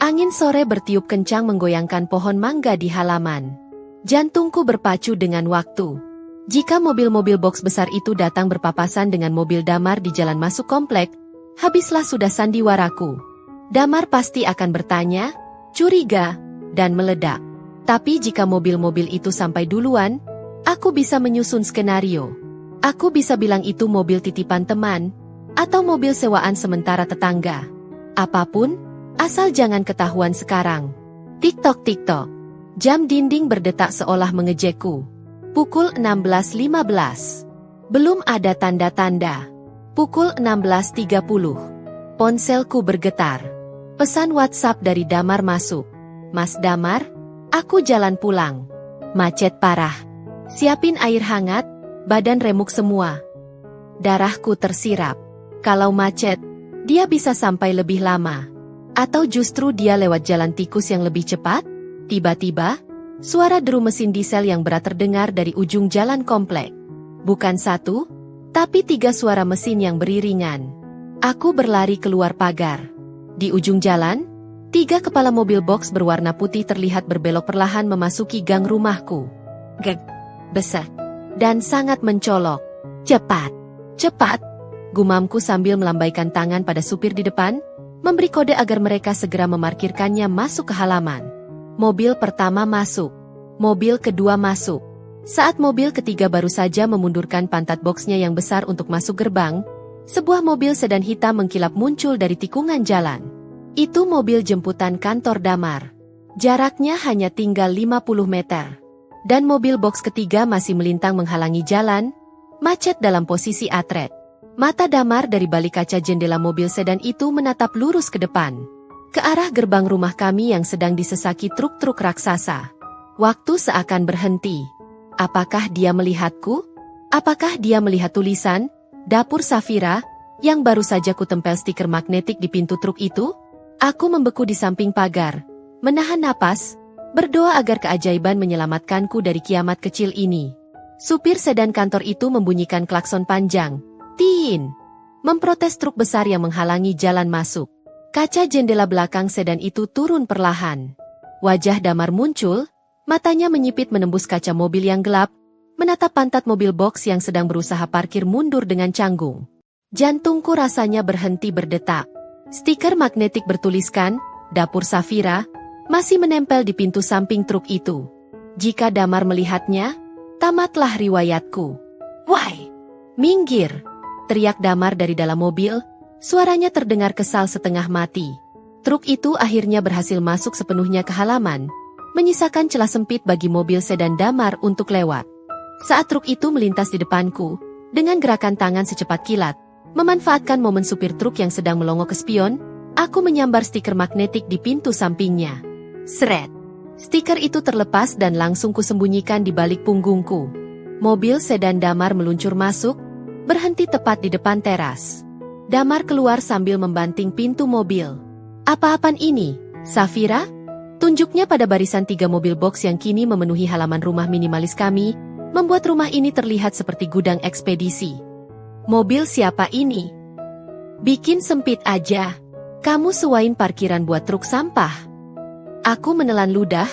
Angin sore bertiup kencang menggoyangkan pohon mangga di halaman. Jantungku berpacu dengan waktu. Jika mobil-mobil box besar itu datang berpapasan dengan mobil Damar di jalan masuk komplek, habislah sudah sandiwaraku. Damar pasti akan bertanya, curiga, dan meledak. Tapi jika mobil-mobil itu sampai duluan, aku bisa menyusun skenario. Aku bisa bilang itu mobil titipan teman, atau mobil sewaan sementara tetangga. Apapun, asal jangan ketahuan sekarang. Tik-tok tik-tok. Jam dinding berdetak seolah mengejekku. Pukul 16.15. Belum ada tanda-tanda. Pukul 16.30. Ponselku bergetar. Pesan WhatsApp dari Damar masuk. Mas Damar, aku jalan pulang. Macet parah. Siapin air hangat, badan remuk semua. Darahku tersirap. Kalau macet, dia bisa sampai lebih lama. Atau justru dia lewat jalan tikus yang lebih cepat? Tiba-tiba, suara deru mesin diesel yang berat terdengar dari ujung jalan komplek. Bukan satu, tapi 3 suara mesin yang beriringan. Aku berlari keluar pagar. Di ujung jalan, 3 kepala mobil box berwarna putih terlihat berbelok perlahan memasuki gang rumahku. Gek, besar, dan sangat mencolok. Cepat, cepat, gumamku sambil melambaikan tangan pada supir di depan, memberi kode agar mereka segera memarkirkannya masuk ke halaman. Mobil pertama masuk. Mobil kedua masuk. Saat mobil ketiga baru saja memundurkan pantat boxnya yang besar untuk masuk gerbang, sebuah mobil sedan hitam mengkilap muncul dari tikungan jalan. Itu mobil jemputan kantor Damar. Jaraknya hanya tinggal 50 meter. Dan mobil box ketiga masih melintang menghalangi jalan, macet dalam posisi atret. Mata Damar dari balik kaca jendela mobil sedan itu menatap lurus ke depan. Ke arah gerbang rumah kami yang sedang disesaki truk-truk raksasa. Waktu seakan berhenti. Apakah dia melihatku? Apakah dia melihat tulisan, Dapur Safira, yang baru saja kutempel stiker magnetik di pintu truk itu? Aku membeku di samping pagar, menahan napas, berdoa agar keajaiban menyelamatkanku dari kiamat kecil ini. Supir sedan kantor itu membunyikan klakson panjang. Tin! Memprotes truk besar yang menghalangi jalan masuk. Kaca jendela belakang sedan itu turun perlahan. Wajah Damar muncul, matanya menyipit menembus kaca mobil yang gelap, menatap pantat mobil box yang sedang berusaha parkir mundur dengan canggung. Jantungku rasanya berhenti berdetak. Stiker magnetik bertuliskan, Dapur Safira, masih menempel di pintu samping truk itu. Jika Damar melihatnya, tamatlah riwayatku. Why? Minggir! Teriak Damar dari dalam mobil. Suaranya terdengar kesal setengah mati. Truk itu akhirnya berhasil masuk sepenuhnya ke halaman, menyisakan celah sempit bagi mobil sedan Damar untuk lewat. Saat truk itu melintas di depanku, dengan gerakan tangan secepat kilat, memanfaatkan momen supir truk yang sedang melongo ke spion, aku menyambar stiker magnetik di pintu sampingnya. Seret! Stiker itu terlepas dan langsung kusembunyikan di balik punggungku. Mobil sedan Damar meluncur masuk, berhenti tepat di depan teras. Damar keluar sambil membanting pintu mobil. Apa-apaan ini, Safira? Tunjuknya pada barisan 3 mobil box yang kini memenuhi halaman rumah minimalis kami, membuat rumah ini terlihat seperti gudang ekspedisi. Mobil siapa ini? Bikin sempit aja. Kamu sewain parkiran buat truk sampah. Aku menelan ludah,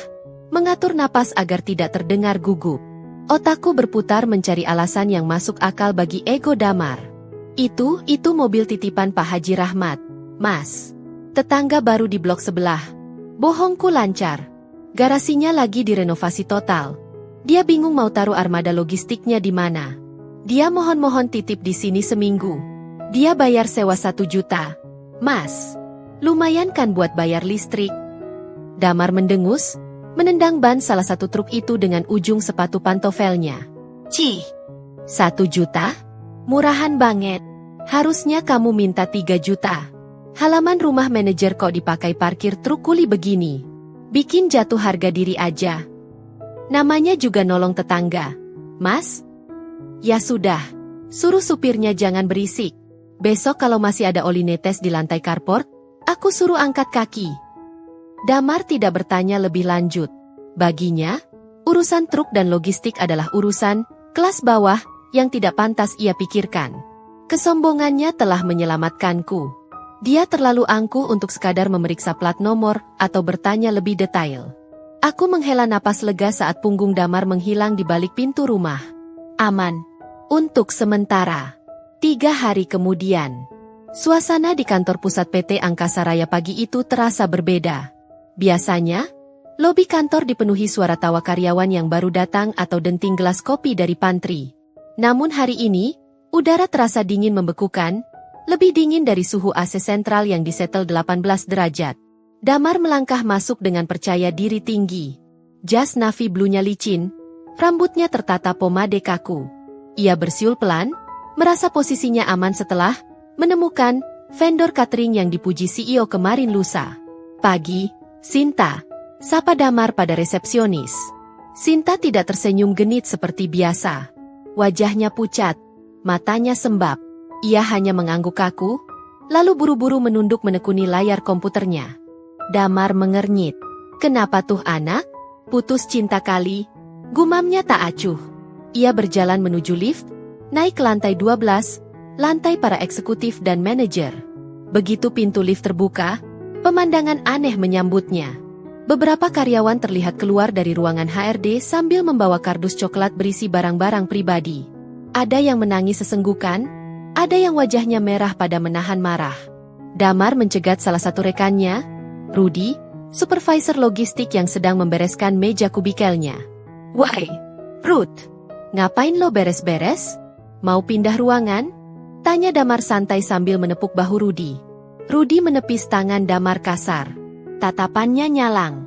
mengatur napas agar tidak terdengar gugup. Otakku berputar mencari alasan yang masuk akal bagi ego Damar. Itu mobil titipan Pak Haji Rahmat, Mas. Tetangga baru di blok sebelah. Bohongku lancar. Garasinya lagi direnovasi total. Dia bingung mau taruh armada logistiknya di mana. Dia mohon-mohon titip di sini seminggu. Dia bayar sewa 1 juta. Mas, lumayan kan buat bayar listrik? Damar mendengus, menendang ban salah satu truk itu dengan ujung sepatu pantofelnya. Cih, 1 juta? Murahan banget. Harusnya kamu minta 3 juta. Halaman rumah manajer kok dipakai parkir truk kuli begini. Bikin jatuh harga diri aja. Namanya juga nolong tetangga. Mas? Ya sudah, suruh supirnya jangan berisik. Besok kalau masih ada oli netes di lantai carport, aku suruh angkat kaki. Damar tidak bertanya lebih lanjut. Baginya, urusan truk dan logistik adalah urusan kelas bawah yang tidak pantas ia pikirkan. Kesombongannya telah menyelamatkanku. Dia terlalu angkuh untuk sekadar memeriksa plat nomor atau bertanya lebih detail. Aku menghela napas lega saat punggung Damar menghilang di balik pintu rumah. Aman. Untuk sementara. 3 hari kemudian. Suasana di kantor pusat PT Angkasa Raya pagi itu terasa berbeda. Biasanya, lobi kantor dipenuhi suara tawa karyawan yang baru datang atau denting gelas kopi dari pantry. Namun hari ini, udara terasa dingin membekukan, lebih dingin dari suhu AC sentral yang disetel 18 derajat. Damar melangkah masuk dengan percaya diri tinggi. Jas navy blue-nya licin, rambutnya tertata pomade kaku. Ia bersiul pelan, merasa posisinya aman setelah menemukan vendor catering yang dipuji CEO kemarin lusa. Pagi, Sinta, sapa Damar pada resepsionis. Sinta tidak tersenyum genit seperti biasa. Wajahnya pucat, matanya sembab. Ia hanya mengangguk kaku, lalu buru-buru menunduk menekuni layar komputernya. Damar mengernyit. Kenapa tuh anak? Putus cinta kali? Gumamnya tak acuh. Ia berjalan menuju lift, naik ke lantai 12, lantai para eksekutif dan manajer. Begitu pintu lift terbuka, pemandangan aneh menyambutnya. Beberapa karyawan terlihat keluar dari ruangan HRD sambil membawa kardus coklat berisi barang-barang pribadi. Ada yang menangis sesenggukan, ada yang wajahnya merah pada menahan marah. Damar mencegat salah satu rekannya, Rudy, supervisor logistik yang sedang membereskan meja kubikelnya. Woi, Ruth, ngapain lo beres-beres? Mau pindah ruangan? Tanya Damar santai sambil menepuk bahu Rudy. Rudy menepis tangan Damar kasar. Tatapannya nyalang.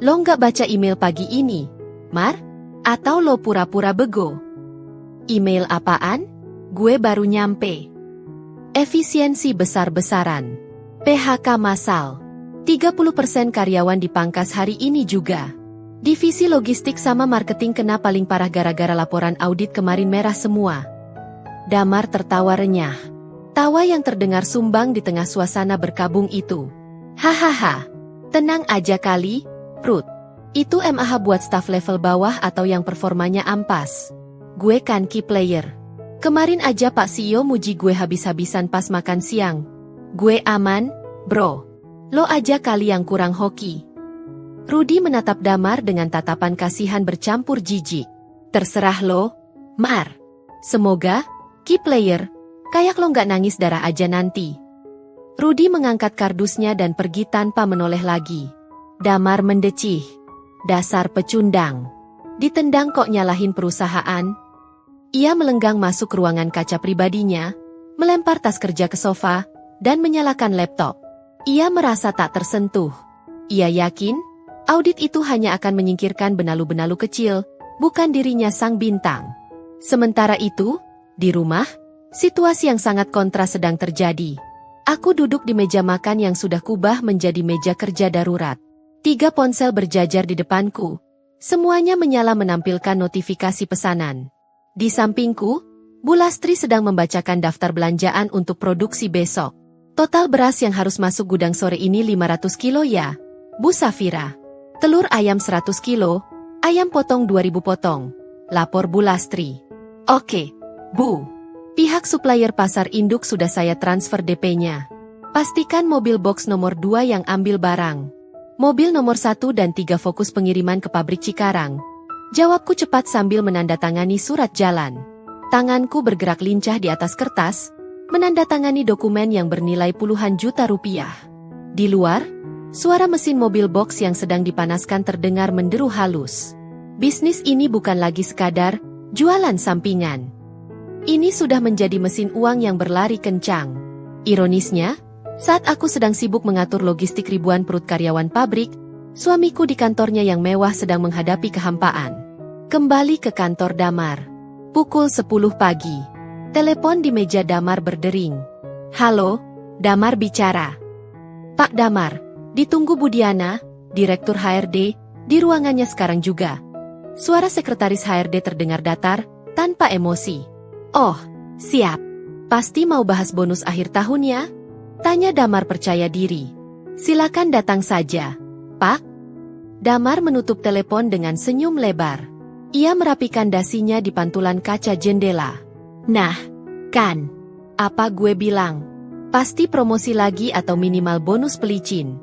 Lo nggak baca email pagi ini, Mar? Atau lo pura-pura bego? Email apaan? Gue baru nyampe. Efisiensi besar-besaran. PHK massal. 30% karyawan dipangkas hari ini juga. Divisi logistik sama marketing kena paling parah gara-gara laporan audit kemarin merah semua. Damar tertawa renyah. Tawa yang terdengar sumbang di tengah suasana berkabung itu. Hahaha. Tenang aja kali, Ruth. Itu MAH buat staff level bawah atau yang performanya ampas. Gue kan key player. Kemarin aja Pak CEO muji gue habis-habisan pas makan siang. Gue aman, bro. Lo aja kali yang kurang hoki. Rudy menatap Damar dengan tatapan kasihan bercampur jijik. Terserah lo, Mar. Semoga, key player, kayak lo nggak nangis darah aja nanti. Rudy mengangkat kardusnya dan pergi tanpa menoleh lagi. Damar mendecih. Dasar pecundang. Ditendang kok nyalahin perusahaan. Ia melenggang masuk ruangan kaca pribadinya, melempar tas kerja ke sofa, dan menyalakan laptop. Ia merasa tak tersentuh. Ia yakin, audit itu hanya akan menyingkirkan benalu-benalu kecil, bukan dirinya sang bintang. Sementara itu, di rumah, situasi yang sangat kontra sedang terjadi. Aku duduk di meja makan yang sudah kubah menjadi meja kerja darurat. 3 ponsel berjajar di depanku. Semuanya menyala menampilkan notifikasi pesanan. Di sampingku, Bu Lastri sedang membacakan daftar belanjaan untuk produksi besok. Total beras yang harus masuk gudang sore ini 500 kilo ya, Bu Safira. Telur ayam 100 kilo, ayam potong 2000 potong. Lapor Bu Lastri. Oke, Bu. Pihak supplier pasar induk sudah saya transfer DP-nya. Pastikan mobil box nomor 2 yang ambil barang. Mobil nomor 1 dan 3 fokus pengiriman ke pabrik Cikarang. Jawabku cepat sambil menandatangani surat jalan. Tanganku bergerak lincah di atas kertas, menandatangani dokumen yang bernilai puluhan juta rupiah. Di luar, suara mesin mobil box yang sedang dipanaskan terdengar menderu halus. Bisnis ini bukan lagi sekadar jualan sampingan. Ini sudah menjadi mesin uang yang berlari kencang. Ironisnya, saat aku sedang sibuk mengatur logistik ribuan perut karyawan pabrik, suamiku di kantornya yang mewah sedang menghadapi kehampaan. Kembali ke kantor Damar. Pukul 10 pagi. Telepon di meja Damar berdering. Halo, Damar bicara. Pak Damar, ditunggu Bu Diana, Direktur HRD, di ruangannya sekarang juga. Suara sekretaris HRD terdengar datar, tanpa emosi. Oh, siap. Pasti mau bahas bonus akhir tahun ya? Tanya Damar percaya diri. Silakan datang saja, Pak. Damar menutup telepon dengan senyum lebar. Ia merapikan dasinya di pantulan kaca jendela. Nah, kan. Apa gue bilang? Pasti promosi lagi atau minimal bonus pelicin.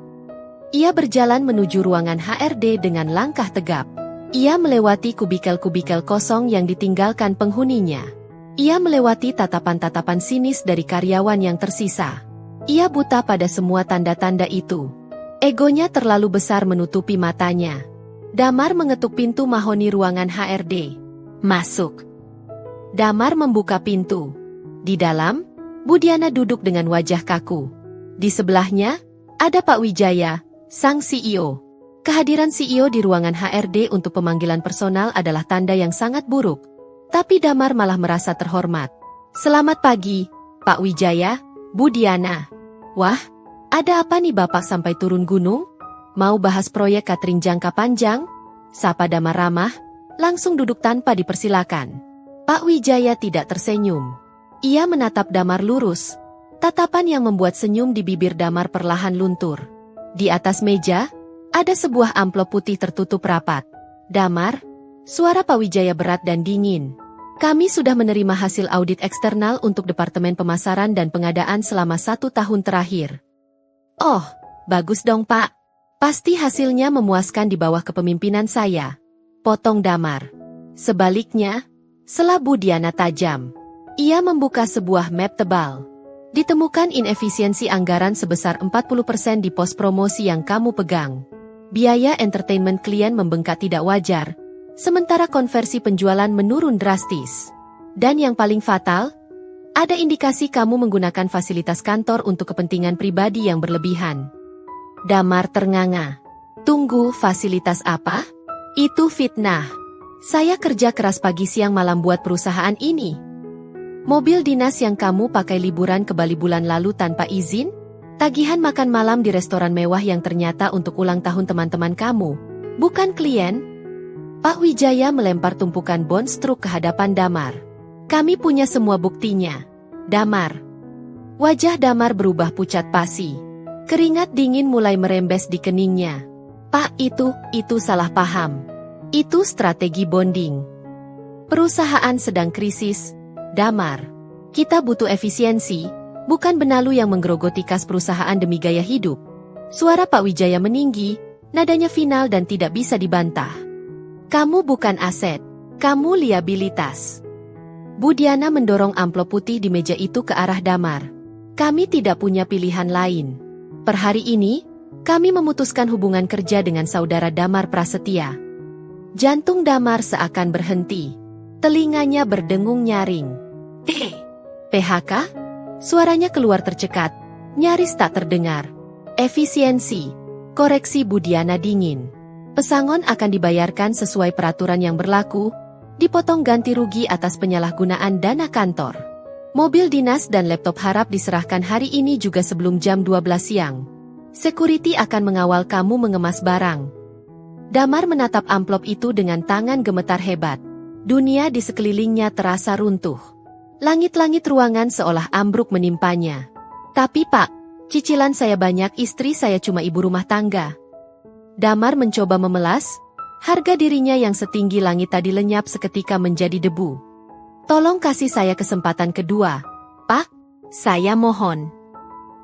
Ia berjalan menuju ruangan HRD dengan langkah tegap. Ia melewati kubikel-kubikel kosong yang ditinggalkan penghuninya. Ia melewati tatapan-tatapan sinis dari karyawan yang tersisa. Ia buta pada semua tanda-tanda itu. Egonya terlalu besar menutupi matanya. Damar mengetuk pintu mahoni ruangan HRD. Masuk. Damar membuka pintu. Di dalam, Bu Diana duduk dengan wajah kaku. Di sebelahnya, ada Pak Wijaya, sang CEO. Kehadiran CEO di ruangan HRD untuk pemanggilan personal adalah tanda yang sangat buruk. Tapi Damar malah merasa terhormat. Selamat pagi, Pak Wijaya, Bu Diana. Wah, ada apa nih Bapak sampai turun gunung? Mau bahas proyek catering jangka panjang? Sapa Damar ramah, langsung duduk tanpa dipersilakan. Pak Wijaya tidak tersenyum. Ia menatap Damar lurus. Tatapan yang membuat senyum di bibir Damar perlahan luntur. Di atas meja, ada sebuah amplop putih tertutup rapat. Damar, suara Pak Wijaya berat dan dingin. Kami sudah menerima hasil audit eksternal untuk Departemen Pemasaran dan Pengadaan selama 1 tahun terakhir. Oh, bagus dong Pak. Pasti hasilnya memuaskan di bawah kepemimpinan saya. Potong Damar. Sebaliknya, sela Bu Diana tajam. Ia membuka sebuah map tebal. Ditemukan inefisiensi anggaran sebesar 40% di pos promosi yang kamu pegang. Biaya entertainment klien membengkak tidak wajar. Sementara konversi penjualan menurun drastis. Dan yang paling fatal, ada indikasi kamu menggunakan fasilitas kantor untuk kepentingan pribadi yang berlebihan. Damar ternganga. Tunggu, fasilitas apa? Itu fitnah. Saya kerja keras pagi siang malam buat perusahaan ini. Mobil dinas yang kamu pakai liburan ke Bali bulan lalu tanpa izin? Tagihan makan malam di restoran mewah yang ternyata untuk ulang tahun teman-teman kamu, bukan klien? Pak Wijaya melempar tumpukan bonds truk ke hadapan Damar. Kami punya semua buktinya. Damar. Wajah Damar berubah pucat pasi. Keringat dingin mulai merembes di keningnya. Pak, itu salah paham. Itu strategi bonding. Perusahaan sedang krisis. Damar. Kita butuh efisiensi, bukan benalu yang menggerogoti kas perusahaan demi gaya hidup. Suara Pak Wijaya meninggi, nadanya final dan tidak bisa dibantah. Kamu bukan aset, kamu liabilitas. Bu Diana mendorong amplop putih di meja itu ke arah Damar. Kami tidak punya pilihan lain. Per hari ini, kami memutuskan hubungan kerja dengan saudara Damar Prasetya. Jantung Damar seakan berhenti. Telinganya berdengung nyaring. PHK? Suaranya keluar tercekat, nyaris tak terdengar. Efisiensi, koreksi Bu Diana dingin. Pesangon akan dibayarkan sesuai peraturan yang berlaku, dipotong ganti rugi atas penyalahgunaan dana kantor. Mobil dinas dan laptop harap diserahkan hari ini juga sebelum jam 12 siang. Security akan mengawal kamu mengemas barang. Damar menatap amplop itu dengan tangan gemetar hebat. Dunia di sekelilingnya terasa runtuh. Langit-langit ruangan seolah ambruk menimpanya. Tapi Pak, cicilan saya banyak, istri saya cuma ibu rumah tangga. Damar mencoba memelas, harga dirinya yang setinggi langit tadi lenyap seketika menjadi debu. Tolong kasih saya kesempatan kedua, Pak, saya mohon.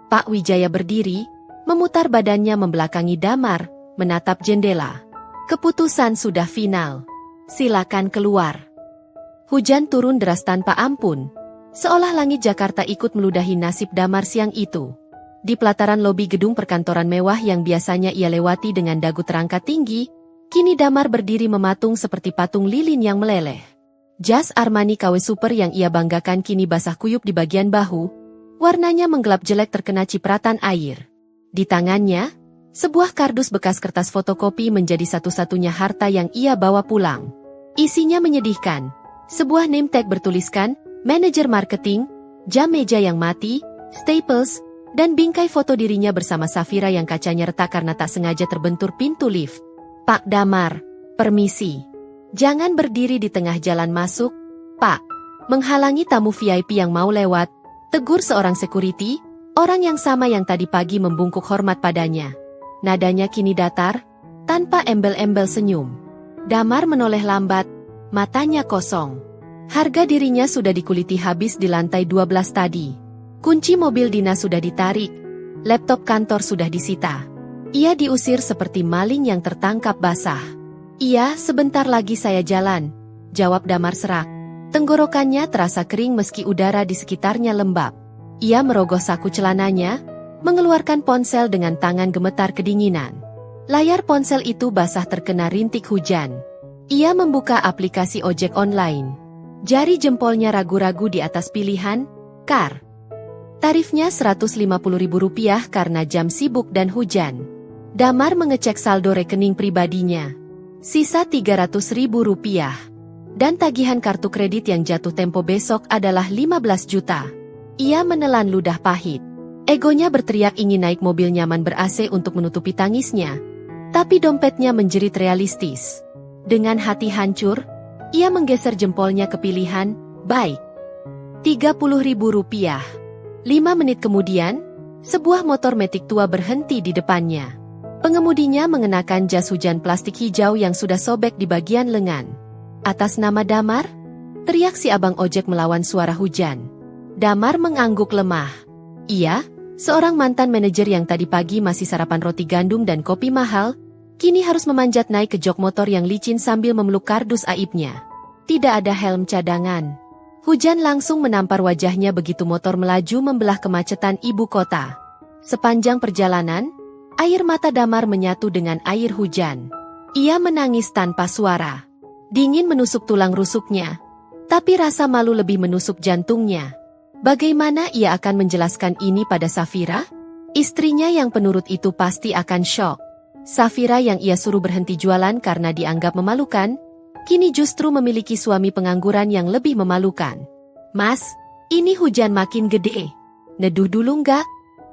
Pak Wijaya berdiri, memutar badannya membelakangi Damar, menatap jendela. Keputusan sudah final. Silakan keluar. Hujan turun deras tanpa ampun. Seolah langit Jakarta ikut meludahi nasib Damar siang itu. Di pelataran lobi gedung perkantoran mewah yang biasanya ia lewati dengan dagu terangkat tinggi, kini Damar berdiri mematung seperti patung lilin yang meleleh. Jas Armani KW Super yang ia banggakan kini basah kuyup di bagian bahu, warnanya menggelap jelek terkena cipratan air. Di tangannya, sebuah kardus bekas kertas fotokopi menjadi satu-satunya harta yang ia bawa pulang. Isinya menyedihkan. Sebuah name tag bertuliskan, manajer marketing, jam meja yang mati, staples, dan bingkai foto dirinya bersama Safira yang kacanya retak karena tak sengaja terbentur pintu lift. Pak Damar, permisi. Jangan berdiri di tengah jalan masuk, Pak. Menghalangi tamu VIP yang mau lewat, tegur seorang security, orang yang sama yang tadi pagi membungkuk hormat padanya. Nadanya kini datar, tanpa embel-embel senyum. Damar menoleh lambat, matanya kosong. Harga dirinya sudah dikuliti habis di lantai 12 tadi. Kunci mobil dinas sudah ditarik. Laptop kantor sudah disita. Ia diusir seperti maling yang tertangkap basah. Iya, sebentar lagi saya jalan, jawab Damar serak. Tenggorokannya terasa kering meski udara di sekitarnya lembab. Ia merogoh saku celananya, mengeluarkan ponsel dengan tangan gemetar kedinginan. Layar ponsel itu basah terkena rintik hujan. Ia membuka aplikasi ojek online. Jari jempolnya ragu-ragu di atas pilihan, car. Tarifnya Rp150.000 karena jam sibuk dan hujan. Damar mengecek saldo rekening pribadinya. Sisa Rp300.000. Dan tagihan kartu kredit yang jatuh tempo besok adalah 15 juta. Ia menelan ludah pahit. Egonya berteriak ingin naik mobil nyaman ber-AC untuk menutupi tangisnya. Tapi dompetnya menjerit realistis. Dengan hati hancur, ia menggeser jempolnya ke pilihan, baik. Rp30.000. 5 menit kemudian, sebuah motor metik tua berhenti di depannya. Pengemudinya mengenakan jas hujan plastik hijau yang sudah sobek di bagian lengan. Atas nama Damar? Teriak si abang ojek melawan suara hujan. Damar mengangguk lemah. Ia, seorang mantan manajer yang tadi pagi masih sarapan roti gandum dan kopi mahal, kini harus memanjat naik ke jok motor yang licin sambil memeluk kardus aibnya. Tidak ada helm cadangan. Hujan langsung menampar wajahnya begitu motor melaju membelah kemacetan ibu kota. Sepanjang perjalanan, air mata Damar menyatu dengan air hujan. Ia menangis tanpa suara. Dingin menusuk tulang rusuknya, tapi rasa malu lebih menusuk jantungnya. Bagaimana ia akan menjelaskan ini pada Safira? Istrinya yang penurut itu pasti akan syok. Safira yang ia suruh berhenti jualan karena dianggap memalukan, kini justru memiliki suami pengangguran yang lebih memalukan. Mas, ini hujan makin gede. Neduh dulu nggak?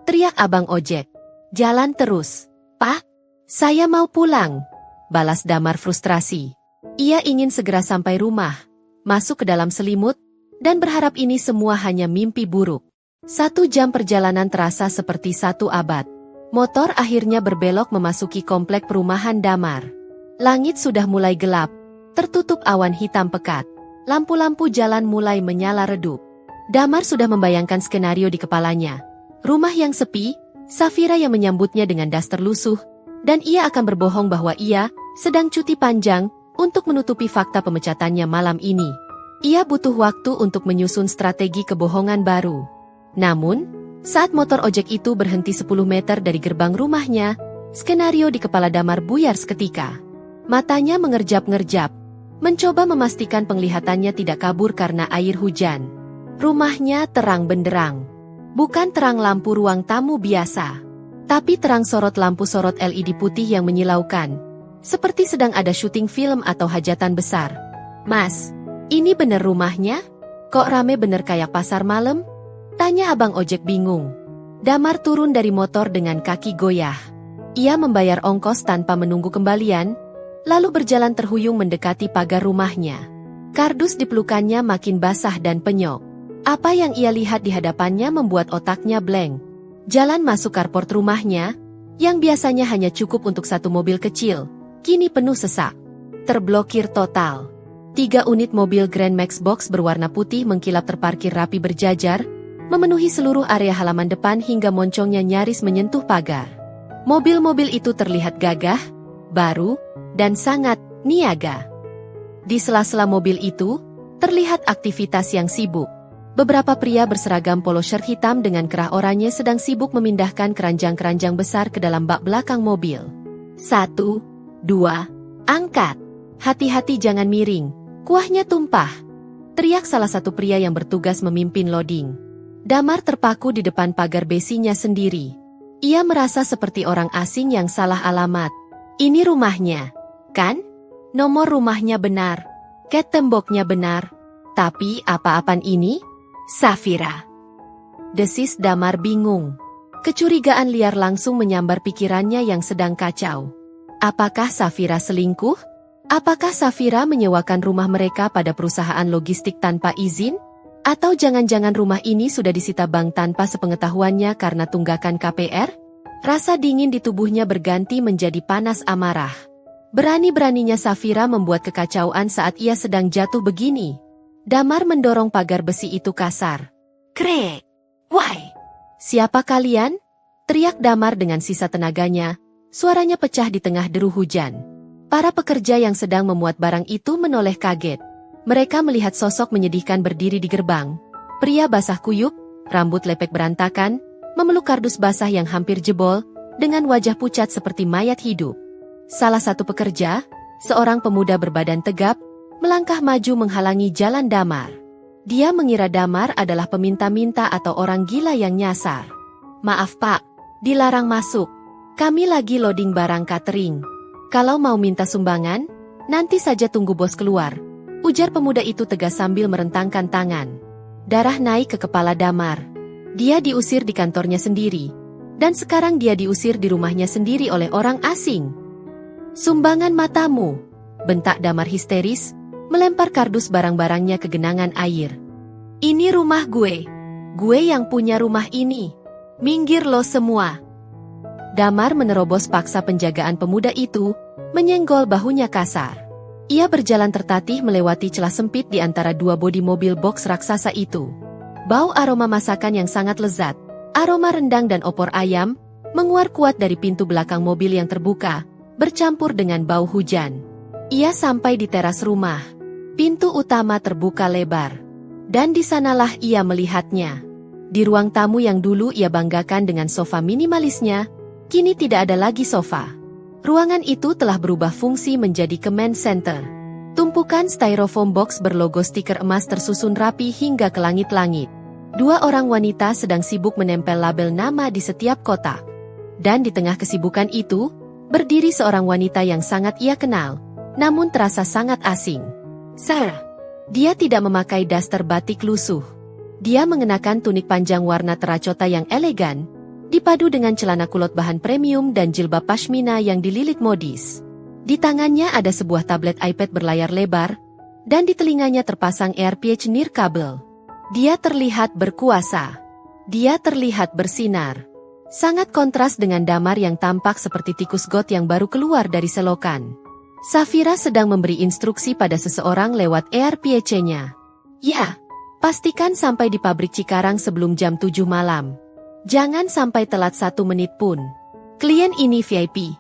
Teriak abang ojek. Jalan terus. Pak, saya mau pulang. Balas Damar frustrasi. Ia ingin segera sampai rumah, masuk ke dalam selimut, dan berharap ini semua hanya mimpi buruk. 1 jam perjalanan terasa seperti 1 abad. Motor akhirnya berbelok memasuki komplek perumahan Damar. Langit sudah mulai gelap, tertutup awan hitam pekat. Lampu-lampu jalan mulai menyala redup. Damar sudah membayangkan skenario di kepalanya. Rumah yang sepi, Safira yang menyambutnya dengan daster lusuh, dan ia akan berbohong bahwa ia sedang cuti panjang untuk menutupi fakta pemecatannya malam ini. Ia butuh waktu untuk menyusun strategi kebohongan baru. Namun, saat motor ojek itu berhenti 10 meter dari gerbang rumahnya, skenario di kepala Damar buyar seketika. Matanya mengerjap-ngerjap, mencoba memastikan penglihatannya tidak kabur karena air hujan. Rumahnya terang benderang. Bukan terang lampu ruang tamu biasa, tapi terang sorot lampu sorot LED putih yang menyilaukan. Seperti sedang ada syuting film atau hajatan besar. Mas, ini bener rumahnya? Kok rame bener kayak pasar malam? Tanya abang ojek bingung. Damar turun dari motor dengan kaki goyah. Ia membayar ongkos tanpa menunggu kembalian, lalu berjalan terhuyung mendekati pagar rumahnya. Kardus di pelukannya makin basah dan penyok. Apa yang ia lihat di hadapannya membuat otaknya blank. Jalan masuk carport rumahnya, yang biasanya hanya cukup untuk satu mobil kecil, kini penuh sesak. Terblokir total. 3 unit mobil Grand Max Box berwarna putih mengkilap terparkir rapi berjajar, memenuhi seluruh area halaman depan hingga moncongnya nyaris menyentuh pagar. Mobil-mobil itu terlihat gagah, baru, dan sangat niaga. Di sela-sela mobil itu, terlihat aktivitas yang sibuk. Beberapa pria berseragam polo shirt hitam dengan kerah oranye sedang sibuk memindahkan keranjang-keranjang besar ke dalam bak belakang mobil. 1, 2, angkat. Hati-hati jangan miring, kuahnya tumpah. Teriak salah satu pria yang bertugas memimpin loading. Damar terpaku di depan pagar besinya sendiri. Ia merasa seperti orang asing yang salah alamat. Ini rumahnya, kan? Nomor rumahnya benar. Cat temboknya benar. Tapi apa-apaan ini? Safira. Desis Damar bingung. Kecurigaan liar langsung menyambar pikirannya yang sedang kacau. Apakah Safira selingkuh? Apakah Safira menyewakan rumah mereka pada perusahaan logistik tanpa izin? Atau jangan-jangan rumah ini sudah disita bank tanpa sepengetahuannya karena tunggakan KPR? Rasa dingin di tubuhnya berganti menjadi panas amarah. Berani-beraninya Safira membuat kekacauan saat ia sedang jatuh begini. Damar mendorong pagar besi itu kasar. Krek! Why? Siapa kalian? Teriak Damar dengan sisa tenaganya. Suaranya pecah di tengah deru hujan. Para pekerja yang sedang memuat barang itu menoleh kaget. Mereka melihat sosok menyedihkan berdiri di gerbang. Pria basah kuyup, rambut lepek berantakan, memeluk kardus basah yang hampir jebol, dengan wajah pucat seperti mayat hidup. Salah satu pekerja, seorang pemuda berbadan tegap, melangkah maju menghalangi jalan Damar. Dia mengira Damar adalah peminta-minta atau orang gila yang nyasar. Maaf pak, dilarang masuk. Kami lagi loading barang catering. Kalau mau minta sumbangan, nanti saja tunggu bos keluar. Ujar pemuda itu tegas sambil merentangkan tangan. Darah naik ke kepala Damar. Dia diusir di kantornya sendiri. Dan sekarang dia diusir di rumahnya sendiri oleh orang asing. Sumbangan matamu, bentak Damar histeris, melempar kardus barang-barangnya ke genangan air. Ini rumah gue. Gue yang punya rumah ini. Minggir lo semua. Damar menerobos paksa penjagaan pemuda itu, menyenggol bahunya kasar. Ia berjalan tertatih melewati celah sempit di antara 2 bodi mobil box raksasa itu. Bau aroma masakan yang sangat lezat, aroma rendang dan opor ayam, menguar kuat dari pintu belakang mobil yang terbuka, bercampur dengan bau hujan. Ia sampai di teras rumah. Pintu utama terbuka lebar. Dan di sanalah ia melihatnya. Di ruang tamu yang dulu ia banggakan dengan sofa minimalisnya, kini tidak ada lagi sofa. Ruangan itu telah berubah fungsi menjadi command center. Tumpukan styrofoam box berlogo stiker emas tersusun rapi hingga ke langit-langit. 2 orang wanita sedang sibuk menempel label nama di setiap kotak. Dan di tengah kesibukan itu, berdiri seorang wanita yang sangat ia kenal, namun terasa sangat asing. Sarah. Dia tidak memakai daster batik lusuh. Dia mengenakan tunik panjang warna teracota yang elegan, dipadu dengan celana kulot bahan premium dan jilbab pashmina yang dililit modis. Di tangannya ada sebuah tablet iPad berlayar lebar, dan di telinganya terpasang AirPods nirkabel. Dia terlihat berkuasa. Dia terlihat bersinar. Sangat kontras dengan Damar yang tampak seperti tikus got yang baru keluar dari selokan. Safira sedang memberi instruksi pada seseorang lewat AirPods-nya. Ya, pastikan sampai di pabrik Cikarang sebelum jam 7 malam. Jangan sampai telat 1 menit pun. Klien ini VIP.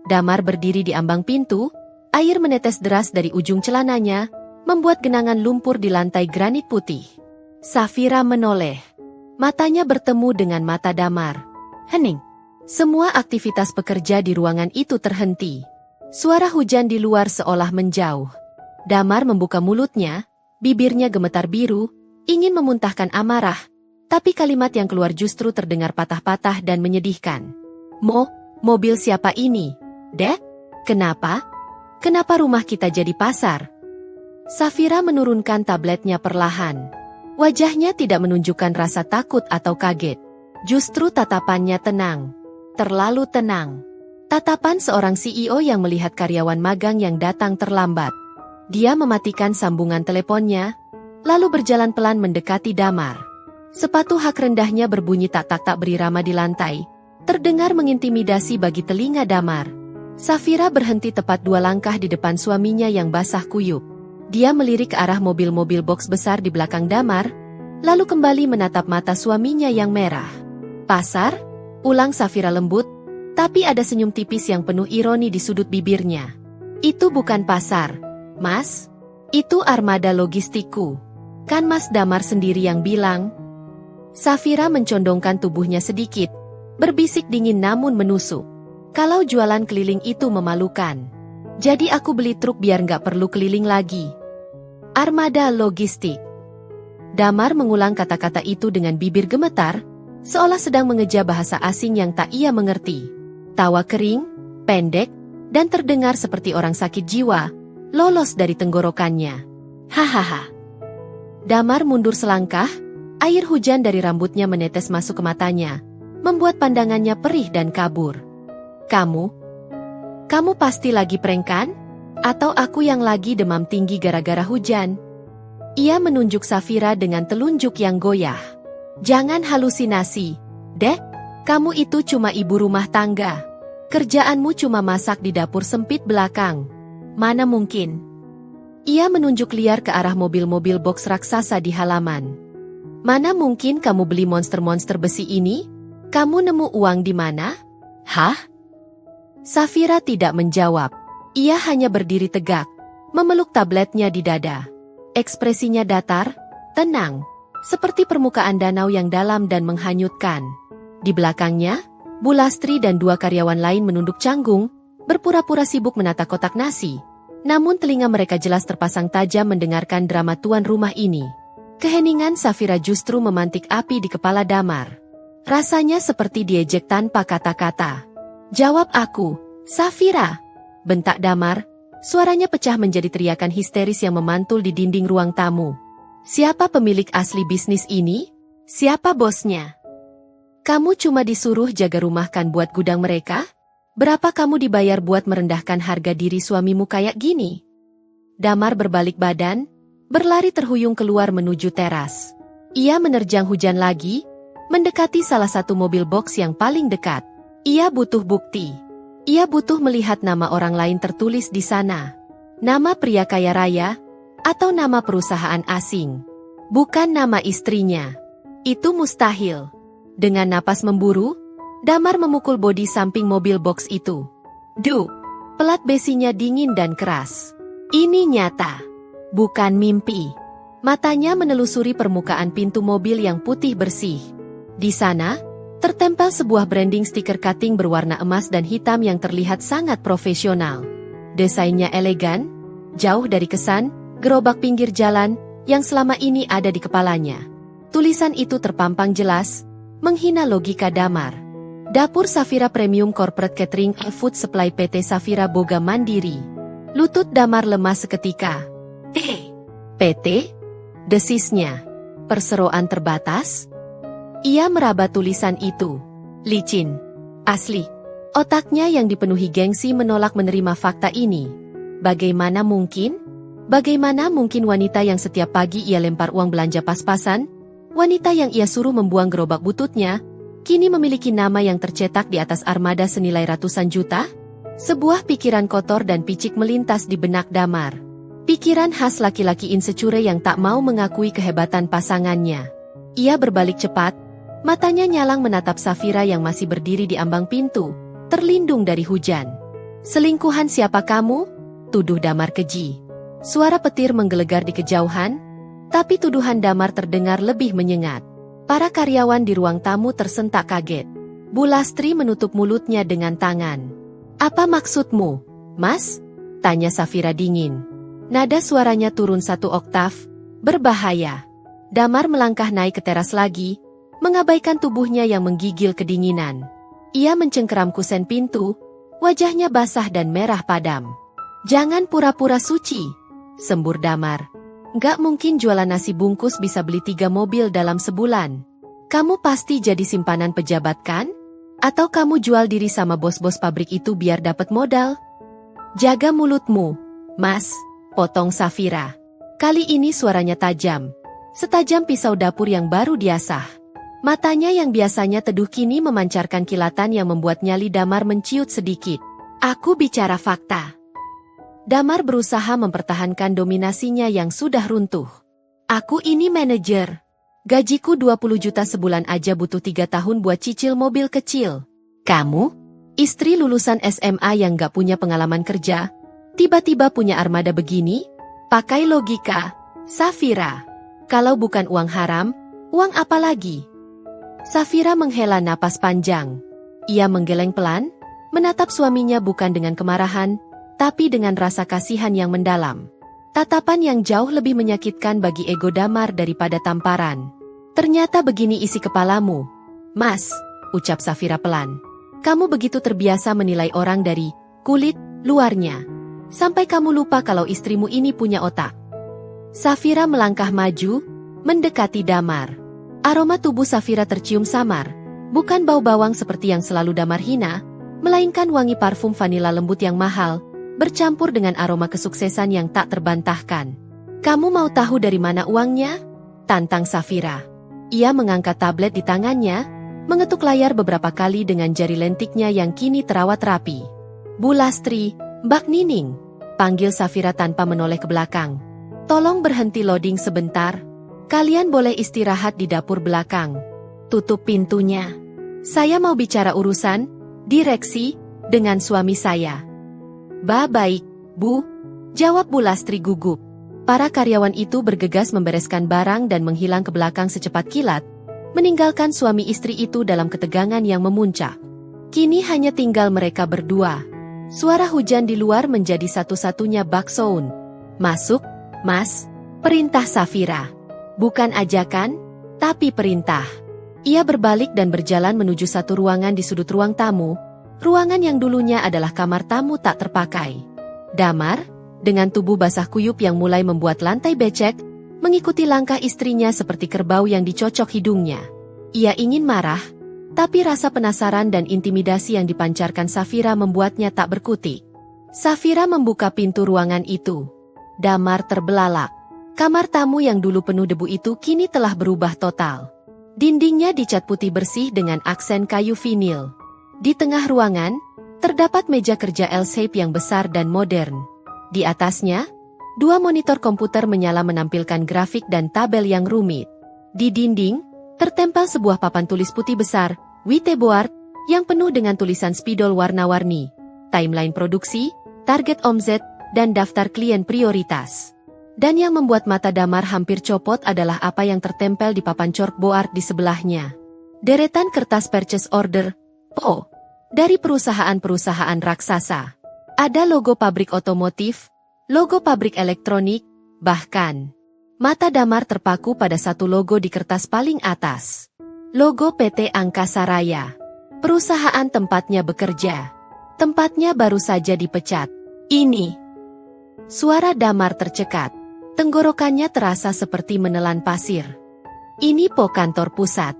Damar berdiri di ambang pintu, air menetes deras dari ujung celananya, membuat genangan lumpur di lantai granit putih. Safira menoleh. Matanya bertemu dengan mata Damar. Hening. Semua aktivitas pekerja di ruangan itu terhenti. Suara hujan di luar seolah menjauh. Damar membuka mulutnya, bibirnya gemetar biru, ingin memuntahkan amarah, tapi kalimat yang keluar justru terdengar patah-patah dan menyedihkan. Mobil siapa ini? Dek? Kenapa? Kenapa rumah kita jadi pasar? Safira menurunkan tabletnya perlahan. Wajahnya tidak menunjukkan rasa takut atau kaget. Justru tatapannya tenang. Terlalu tenang. Tatapan seorang CEO yang melihat karyawan magang yang datang terlambat. Dia mematikan sambungan teleponnya, lalu berjalan pelan mendekati Damar. Sepatu hak rendahnya berbunyi tak-tak-tak berirama di lantai. Terdengar mengintimidasi bagi telinga Damar. Safira berhenti tepat 2 langkah di depan suaminya yang basah kuyup. Dia melirik ke arah mobil-mobil box besar di belakang Damar, lalu kembali menatap mata suaminya yang merah. "Pasar?" ulang Safira lembut, tapi ada senyum tipis yang penuh ironi di sudut bibirnya. "Itu bukan pasar, Mas. Itu armada logistikku. Kan Mas Damar sendiri yang bilang." Safira mencondongkan tubuhnya sedikit, berbisik dingin namun menusuk. "Kalau jualan keliling itu memalukan. Jadi aku beli truk biar nggak perlu keliling lagi." Armada logistik. Damar mengulang kata-kata itu dengan bibir gemetar, seolah sedang mengeja bahasa asing yang tak ia mengerti. Tawa kering, pendek, dan terdengar seperti orang sakit jiwa, lolos dari tenggorokannya. "Hahaha." Damar mundur selangkah, air hujan dari rambutnya menetes masuk ke matanya, membuat pandangannya perih dan kabur. Kamu pasti lagi prank kan? Atau aku yang lagi demam tinggi gara-gara hujan?" Ia menunjuk Safira dengan telunjuk yang goyah. "Jangan halusinasi, Dek. Kamu itu cuma ibu rumah tangga. Kerjaanmu cuma masak di dapur sempit belakang. Mana mungkin?" Ia menunjuk liar ke arah mobil-mobil box raksasa di halaman. "Mana mungkin kamu beli monster-monster besi ini? Kamu nemu uang di mana?" "Hah?" Safira tidak menjawab. Ia hanya berdiri tegak, memeluk tabletnya di dada. Ekspresinya datar, tenang, seperti permukaan danau yang dalam dan menghanyutkan. Di belakangnya, Bu Lastri dan 2 karyawan lain menunduk canggung, berpura-pura sibuk menata kotak nasi. Namun telinga mereka jelas terpasang tajam mendengarkan drama tuan rumah ini. Keheningan Safira justru memantik api di kepala Damar. Rasanya seperti diejek tanpa kata-kata. "Jawab aku, Safira!" bentak Damar. Suaranya pecah menjadi teriakan histeris yang memantul di dinding ruang tamu. "Siapa pemilik asli bisnis ini? Siapa bosnya? Kamu cuma disuruh jaga rumah kan buat gudang mereka? Berapa kamu dibayar buat merendahkan harga diri suamimu kayak gini?" Damar berbalik badan, berlari terhuyung keluar menuju teras. Ia menerjang hujan lagi, mendekati salah satu mobil box yang paling dekat. Ia butuh bukti. Ia butuh melihat nama orang lain tertulis di sana. Nama pria kaya raya, atau nama perusahaan asing. Bukan nama istrinya. Itu mustahil. Dengan napas memburu, Damar memukul bodi samping mobil box itu. Duh! Pelat besinya dingin dan keras. Ini nyata. Bukan mimpi. Matanya menelusuri permukaan pintu mobil yang putih bersih. Di sana, tertempel sebuah branding stiker cutting berwarna emas dan hitam yang terlihat sangat profesional. Desainnya elegan, jauh dari kesan gerobak pinggir jalan yang selama ini ada di kepalanya. Tulisan itu terpampang jelas, menghina logika Damar. Dapur Safira Premium Corporate Catering and Food Supply PT Safira Boga Mandiri. Lutut Damar lemas seketika. PT? Desisnya. Perseroan terbatas? Ia meraba tulisan itu. Licin. Asli. Otaknya yang dipenuhi gengsi menolak menerima fakta ini. Bagaimana mungkin? Bagaimana mungkin wanita yang setiap pagi ia lempar uang belanja pas-pasan, wanita yang ia suruh membuang gerobak bututnya, kini memiliki nama yang tercetak di atas armada senilai ratusan juta? Sebuah pikiran kotor dan picik melintas di benak Damar. Pikiran khas laki-laki insecure yang tak mau mengakui kehebatan pasangannya. Ia berbalik cepat, matanya nyalang menatap Safira yang masih berdiri di ambang pintu, terlindung dari hujan. "Selingkuhan siapa kamu?" tuduh Damar keji. Suara petir menggelegar di kejauhan, tapi tuduhan Damar terdengar lebih menyengat. Para karyawan di ruang tamu tersentak kaget. Bu Lastri menutup mulutnya dengan tangan. "Apa maksudmu, Mas?" tanya Safira dingin. Nada suaranya turun 1 oktav, berbahaya. Damar melangkah naik ke teras lagi, mengabaikan tubuhnya yang menggigil kedinginan. Ia mencengkeram kusen pintu, wajahnya basah dan merah padam. "Jangan pura-pura suci," sembur Damar. "Nggak mungkin jualan nasi bungkus bisa beli 3 mobil dalam sebulan. Kamu pasti jadi simpanan pejabat kan? Atau kamu jual diri sama bos-bos pabrik itu biar dapat modal? Jaga mulutmu, Mas, potong Safira. Kali ini suaranya tajam. Setajam pisau dapur yang baru diasah. Matanya yang biasanya teduh kini memancarkan kilatan yang membuat nyali Damar menciut sedikit. Aku bicara fakta. Damar berusaha mempertahankan dominasinya yang sudah runtuh. Aku ini manajer. Gajiku 20 juta sebulan aja butuh 3 tahun buat cicil mobil kecil. Kamu? Istri lulusan SMA yang gak punya pengalaman kerja, tiba-tiba punya armada begini? Pakai logika, Safira. Kalau bukan uang haram, uang apa lagi? Safira menghela napas panjang. Ia menggeleng pelan, menatap suaminya bukan dengan kemarahan, tapi dengan rasa kasihan yang mendalam. Tatapan yang jauh lebih menyakitkan bagi ego Damar daripada tamparan. Ternyata begini isi kepalamu. Mas, ucap Safira pelan. Kamu begitu terbiasa menilai orang dari kulit luarnya. Sampai kamu lupa kalau istrimu ini punya otak. Safira melangkah maju, mendekati Damar. Aroma tubuh Safira tercium samar. Bukan bau bawang seperti yang selalu Damar hina, melainkan wangi parfum vanila lembut yang mahal, bercampur dengan aroma kesuksesan yang tak terbantahkan. Kamu mau tahu dari mana uangnya? Tantang Safira. Ia mengangkat tablet di tangannya, mengetuk layar beberapa kali dengan jari lentiknya yang kini terawat rapi. Bu Lastri, Mbak Nining, panggil Safira tanpa menoleh ke belakang. Tolong berhenti loading sebentar. Kalian boleh istirahat di dapur belakang. Tutup pintunya. Saya mau bicara urusan direksi dengan suami saya. Baik, Bu, jawab Bu Lastri gugup. Para karyawan itu bergegas membereskan barang dan menghilang ke belakang secepat kilat, meninggalkan suami istri itu dalam ketegangan yang memuncak. Kini hanya tinggal mereka berdua. Suara hujan di luar menjadi satu-satunya backsound. Masuk, Mas, perintah Safira. Bukan ajakan, tapi perintah. Ia berbalik dan berjalan menuju satu ruangan di sudut ruang tamu. Ruangan yang dulunya adalah kamar tamu tak terpakai. Damar, dengan tubuh basah kuyup yang mulai membuat lantai becek, mengikuti langkah istrinya seperti kerbau yang dicocok hidungnya. Ia ingin marah, tapi rasa penasaran dan intimidasi yang dipancarkan Safira membuatnya tak berkutik. Safira membuka pintu ruangan itu. Damar terbelalak. Kamar tamu yang dulu penuh debu itu kini telah berubah total. Dindingnya dicat putih bersih dengan aksen kayu vinil. Di tengah ruangan, terdapat meja kerja L-shape yang besar dan modern. Di atasnya, 2 monitor komputer menyala menampilkan grafik dan tabel yang rumit. Di dinding, tertempel sebuah papan tulis putih besar, whiteboard, yang penuh dengan tulisan spidol warna-warni, timeline produksi, target omzet, dan daftar klien prioritas. Dan yang membuat mata Damar hampir copot adalah apa yang tertempel di papan chalkboard di sebelahnya. Deretan kertas purchase order, PO, dari perusahaan-perusahaan raksasa. Ada logo pabrik otomotif, logo pabrik elektronik, bahkan mata Damar terpaku pada satu logo di kertas paling atas. Logo PT Angkasa Raya. Perusahaan tempatnya bekerja. Tempatnya baru saja dipecat. Ini. Suara Damar tercekat. Tenggorokannya terasa seperti menelan pasir. Ini po kantor pusat.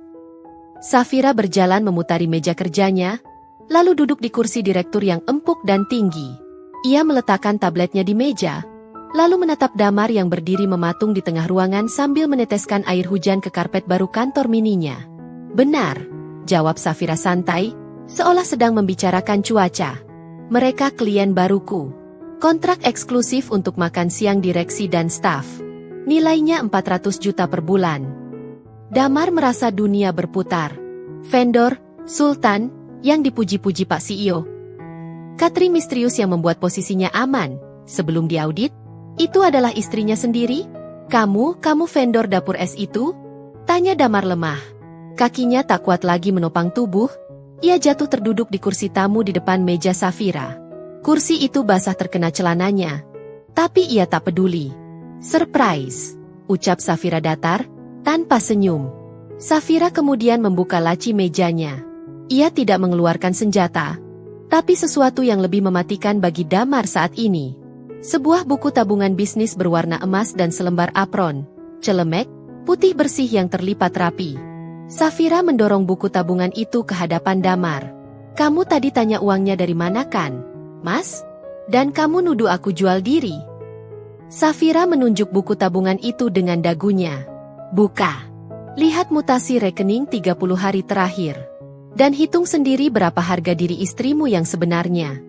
Safira berjalan memutari meja kerjanya, lalu duduk di kursi direktur yang empuk dan tinggi. Ia meletakkan tabletnya di meja, lalu menatap Damar yang berdiri mematung di tengah ruangan sambil meneteskan air hujan ke karpet baru kantor mininya. Benar, jawab Safira santai, seolah sedang membicarakan cuaca. Mereka klien baruku. Kontrak eksklusif untuk makan siang direksi dan staf. Nilainya 400 juta per bulan. Damar merasa dunia berputar. Vendor, Sultan, yang dipuji-puji Pak CEO. Katri misterius yang membuat posisinya aman. Sebelum diaudit, itu adalah istrinya sendiri? Kamu vendor dapur es itu? Tanya Damar lemah. Kakinya tak kuat lagi menopang tubuh. Ia jatuh terduduk di kursi tamu di depan meja Safira. Kursi itu basah terkena celananya. Tapi ia tak peduli. Surprise, ucap Safira datar, tanpa senyum. Safira kemudian membuka laci mejanya. Ia tidak mengeluarkan senjata, tapi sesuatu yang lebih mematikan bagi Damar saat ini. Sebuah buku tabungan bisnis berwarna emas dan selembar apron, celemek, putih bersih yang terlipat rapi. Safira mendorong buku tabungan itu ke hadapan Damar. Kamu tadi tanya uangnya dari mana kan, Mas? Dan kamu nuduh aku jual diri. Safira menunjuk buku tabungan itu dengan dagunya. Buka. Lihat mutasi rekening 30 hari terakhir. Dan hitung sendiri berapa harga diri istrimu yang sebenarnya.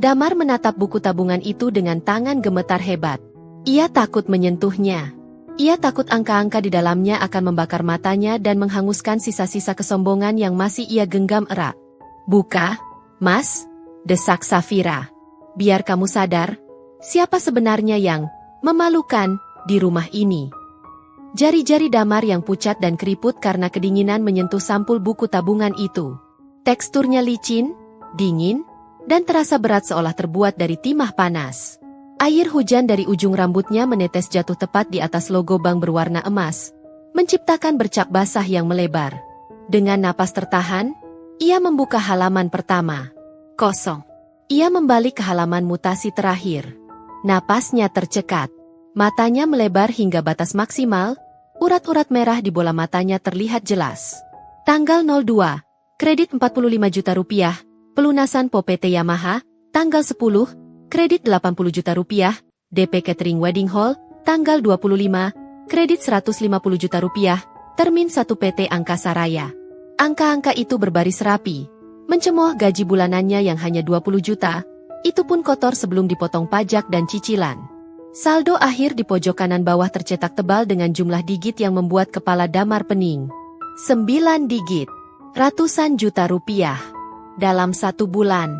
Damar menatap buku tabungan itu dengan tangan gemetar hebat. Ia takut menyentuhnya. Ia takut angka-angka di dalamnya akan membakar matanya dan menghanguskan sisa-sisa kesombongan yang masih ia genggam erat. Buka, Mas, desak Safira. Biar kamu sadar, siapa sebenarnya yang memalukan di rumah ini. Jari-jari Damar yang pucat dan keriput karena kedinginan menyentuh sampul buku tabungan itu. Teksturnya licin, dingin, dan terasa berat seolah terbuat dari timah panas. Air hujan dari ujung rambutnya menetes jatuh tepat di atas logo bank berwarna emas, menciptakan bercak basah yang melebar. Dengan napas tertahan, ia membuka halaman pertama. Kosong. Ia membalik ke halaman mutasi terakhir. Napasnya tercekat. Matanya melebar hingga batas maksimal, urat-urat merah di bola matanya terlihat jelas. Tanggal 02, kredit 45 juta rupiah, pelunasan PT Yamaha, tanggal 10, kredit 80 juta rupiah, DP Catering Wedding Hall, tanggal 25, kredit 150 juta rupiah, termin 1 PT Angkasa Raya. Angka-angka itu berbaris rapi, mencemooh gaji bulanannya yang hanya 20 juta, itu pun kotor sebelum dipotong pajak dan cicilan. Saldo akhir di pojok kanan bawah tercetak tebal dengan jumlah digit yang membuat kepala Damar pening. 9 digit. Ratusan juta rupiah. Dalam 1 bulan.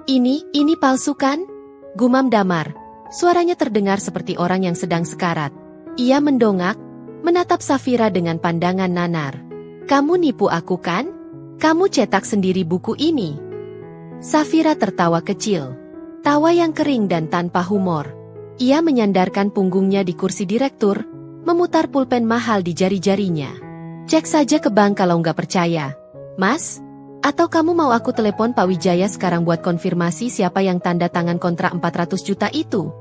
Ini palsu kan? Gumam Damar. Suaranya terdengar seperti orang yang sedang sekarat. Ia mendongak, menatap Safira dengan pandangan nanar. Kamu nipu aku kan? Kamu cetak sendiri buku ini. Safira tertawa kecil. Tawa yang kering dan tanpa humor. Ia menyandarkan punggungnya di kursi direktur, memutar pulpen mahal di jari-jarinya. Cek saja ke bank kalau nggak percaya. Mas? Atau kamu mau aku telepon Pak Wijaya sekarang buat konfirmasi siapa yang tanda tangan kontrak 400 juta itu?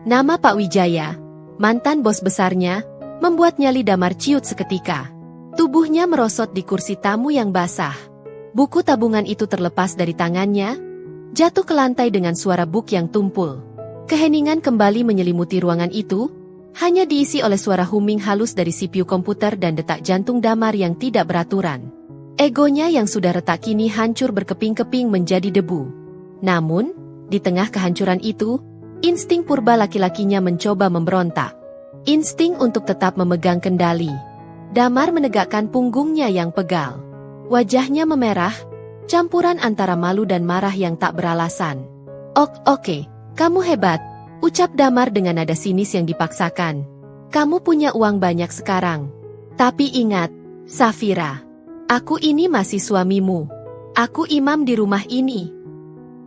Nama Pak Wijaya, mantan bos besarnya, membuat nyali Damar ciut seketika. Tubuhnya merosot di kursi tamu yang basah. Buku tabungan itu terlepas dari tangannya, jatuh ke lantai dengan suara buk yang tumpul. Keheningan kembali menyelimuti ruangan itu, hanya diisi oleh suara humming halus dari CPU komputer dan detak jantung Damar yang tidak beraturan. Egonya yang sudah retak kini hancur berkeping-keping menjadi debu. Namun, di tengah kehancuran itu, insting purba laki-lakinya mencoba memberontak. Insting untuk tetap memegang kendali. Damar menegakkan punggungnya yang pegal. Wajahnya memerah, campuran antara malu dan marah yang tak beralasan. Oke. Kamu hebat, ucap Damar dengan nada sinis yang dipaksakan. Kamu punya uang banyak sekarang. Tapi ingat, Safira, aku ini masih suamimu. Aku imam di rumah ini.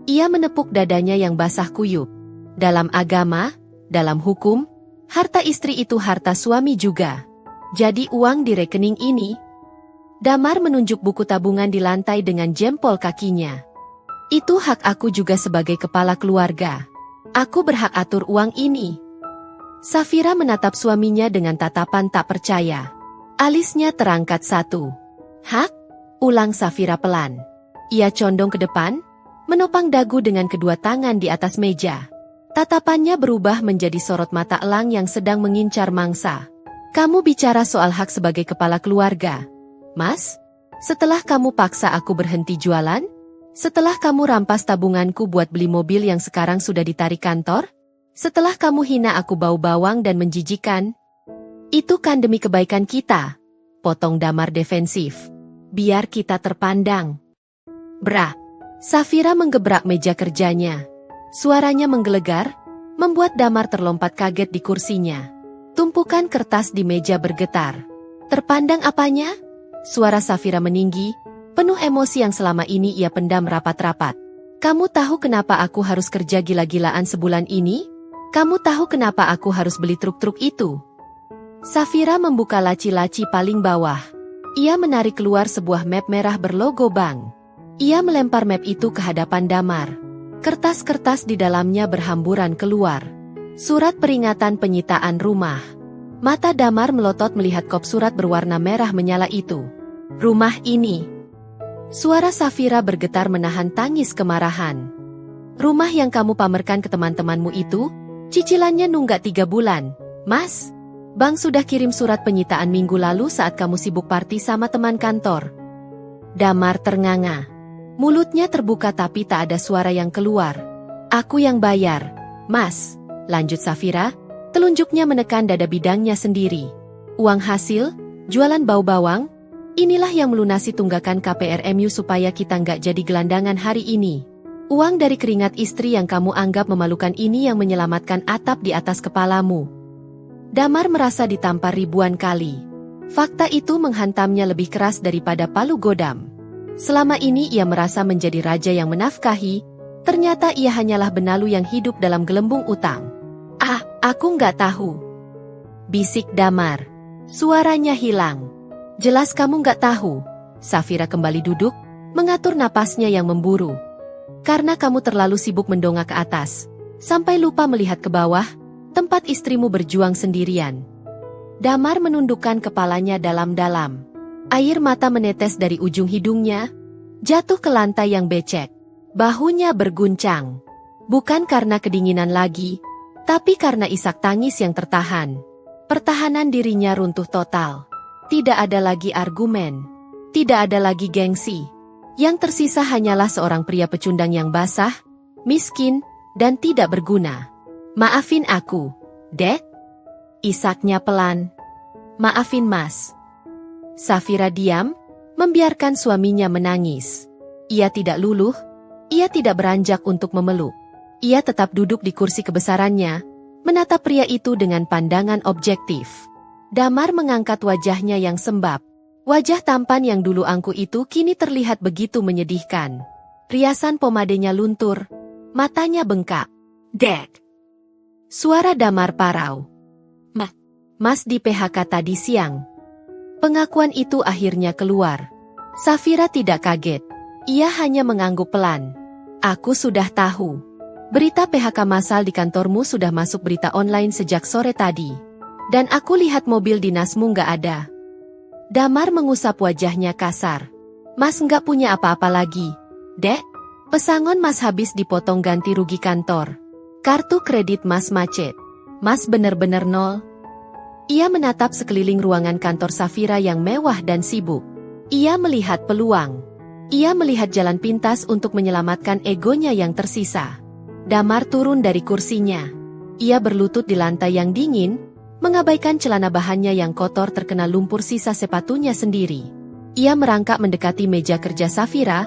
Ia menepuk dadanya yang basah kuyup. Dalam agama, dalam hukum, harta istri itu harta suami juga. Jadi uang di rekening ini. Damar menunjuk buku tabungan di lantai dengan jempol kakinya. Itu hak aku juga sebagai kepala keluarga. Aku berhak atur uang ini. Safira menatap suaminya dengan tatapan tak percaya. Alisnya terangkat satu. Hak? Ulang Safira pelan. Ia condong ke depan, menopang dagu dengan kedua tangan di atas meja. Tatapannya berubah menjadi sorot mata elang yang sedang mengincar mangsa. Kamu bicara soal hak sebagai kepala keluarga. Mas? Setelah kamu paksa aku berhenti jualan? Setelah kamu rampas tabunganku buat beli mobil yang sekarang sudah ditarik kantor? Setelah kamu hina aku bau bawang dan menjijikan? Itu kan demi kebaikan kita, potong Damar defensif. Biar kita terpandang. Bra. Safira menggebrak meja kerjanya. Suaranya menggelegar, membuat Damar terlompat kaget di kursinya. Tumpukan kertas di meja bergetar. Terpandang apanya? Suara Safira meninggi, penuh emosi yang selama ini ia pendam rapat-rapat. Kamu tahu kenapa aku harus kerja gila-gilaan sebulan ini? Kamu tahu kenapa aku harus beli truk-truk itu? Safira membuka laci-laci paling bawah. Ia menarik keluar sebuah map merah berlogo bank. Ia melempar map itu ke hadapan Damar. Kertas-kertas di dalamnya berhamburan keluar. Surat peringatan penyitaan rumah. Mata Damar melotot melihat kop surat berwarna merah menyala itu. Rumah ini. Suara Safira bergetar menahan tangis kemarahan. Rumah yang kamu pamerkan ke teman-temanmu itu, cicilannya nunggak 3 bulan. Mas, Bang sudah kirim surat penyitaan minggu lalu saat kamu sibuk party sama teman kantor. Damar ternganga. Mulutnya terbuka tapi tak ada suara yang keluar. Aku yang bayar, Mas, lanjut Safira, telunjuknya menekan dada bidangnya sendiri. Uang hasil, jualan bau bawang, inilah yang melunasi tunggakan KPRMU supaya kita nggak jadi gelandangan hari ini. Uang dari keringat istri yang kamu anggap memalukan ini yang menyelamatkan atap di atas kepalamu. Damar merasa ditampar ribuan kali. Fakta itu menghantamnya lebih keras daripada palu godam. Selama ini ia merasa menjadi raja yang menafkahi, ternyata ia hanyalah benalu yang hidup dalam gelembung utang. Aku nggak tahu. Bisik Damar. Suaranya hilang. Jelas kamu nggak tahu. Safira kembali duduk, mengatur napasnya yang memburu. Karena kamu terlalu sibuk mendongak ke atas, sampai lupa melihat ke bawah, tempat istrimu berjuang sendirian. Damar menundukkan kepalanya dalam-dalam. Air mata menetes dari ujung hidungnya, jatuh ke lantai yang becek. Bahunya berguncang. Bukan karena kedinginan lagi, tapi karena isak tangis yang tertahan. Pertahanan dirinya runtuh total. Tidak ada lagi argumen. Tidak ada lagi gengsi. Yang tersisa hanyalah seorang pria pecundang yang basah, miskin, dan tidak berguna. Maafin aku, Dek. Isaknya pelan. Maafin Mas. Safira diam, membiarkan suaminya menangis. Ia tidak luluh, ia tidak beranjak untuk memeluk. Ia tetap duduk di kursi kebesarannya, menatap pria itu dengan pandangan objektif. Damar mengangkat wajahnya yang sembab. Wajah tampan yang dulu angkuh itu kini terlihat begitu menyedihkan. Riasan pomadenya luntur, matanya bengkak. Dek. Suara Damar parau. Mas di PHK tadi siang. Pengakuan itu akhirnya keluar. Safira tidak kaget. Ia hanya mengangguk pelan. Aku sudah tahu. Berita PHK massal di kantormu sudah masuk berita online sejak sore tadi. Dan aku lihat mobil dinasmu nggak ada. Damar mengusap wajahnya kasar. Mas nggak punya apa-apa lagi. Dek, pesangon Mas habis dipotong ganti rugi kantor. Kartu kredit Mas macet. Mas bener-bener nol. Ia menatap sekeliling ruangan kantor Safira yang mewah dan sibuk. Ia melihat peluang. Ia melihat jalan pintas untuk menyelamatkan egonya yang tersisa. Damar turun dari kursinya. Ia berlutut di lantai yang dingin, mengabaikan celana bahannya yang kotor terkena lumpur sisa sepatunya sendiri. Ia merangkak mendekati meja kerja Safira,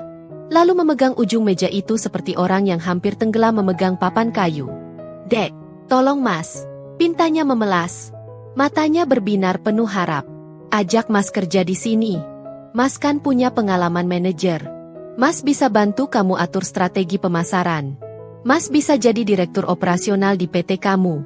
lalu memegang ujung meja itu seperti orang yang hampir tenggelam memegang papan kayu. Dek, tolong Mas. Pintanya memelas. Matanya berbinar penuh harap. Ajak Mas kerja di sini. Mas kan punya pengalaman manajer. Mas bisa bantu kamu atur strategi pemasaran. Mas bisa jadi direktur operasional di PT kamu.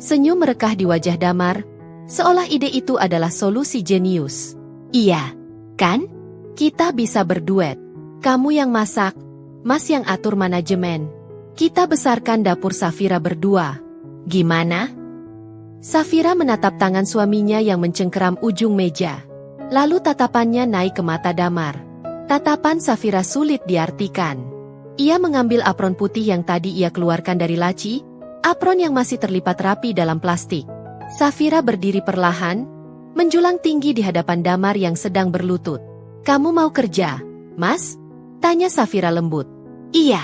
Senyum merekah di wajah Damar, seolah ide itu adalah solusi jenius. Iya, kan? Kita bisa berduet. Kamu yang masak, Mas yang atur manajemen. Kita besarkan dapur Safira berdua. Gimana? Safira menatap tangan suaminya yang mencengkeram ujung meja. Lalu tatapannya naik ke mata Damar. Tatapan Safira sulit diartikan. Ia mengambil apron putih yang tadi ia keluarkan dari laci, apron yang masih terlipat rapi dalam plastik. Safira berdiri perlahan, menjulang tinggi di hadapan Damar yang sedang berlutut. Kamu mau kerja, Mas? Tanya Safira lembut. Iya,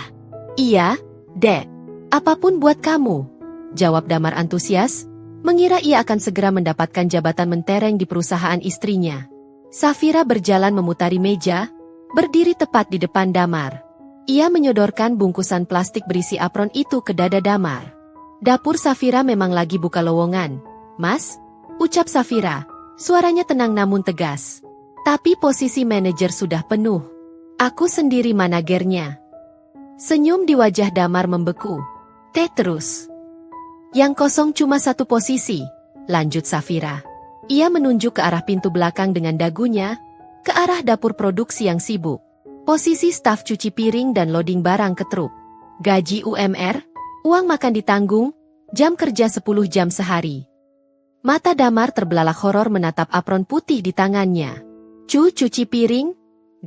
Dek. Apapun buat kamu, jawab Damar antusias. Mengira ia akan segera mendapatkan jabatan mentereng di perusahaan istrinya. Safira berjalan memutari meja, berdiri tepat di depan Damar. Ia menyodorkan bungkusan plastik berisi apron itu ke dada Damar. Dapur Safira memang lagi buka lowongan. Mas, ucap Safira, suaranya tenang namun tegas. Tapi posisi manajer sudah penuh. Aku sendiri managernya. Senyum di wajah Damar membeku. Terus. Yang kosong cuma satu posisi, lanjut Safira. Ia menunjuk ke arah pintu belakang dengan dagunya, ke arah dapur produksi yang sibuk. Posisi staf cuci piring dan loading barang ke truk. Gaji UMR, uang makan ditanggung, jam kerja 10 jam sehari. Mata Damar terbelalak horor menatap apron putih di tangannya. Cuci piring?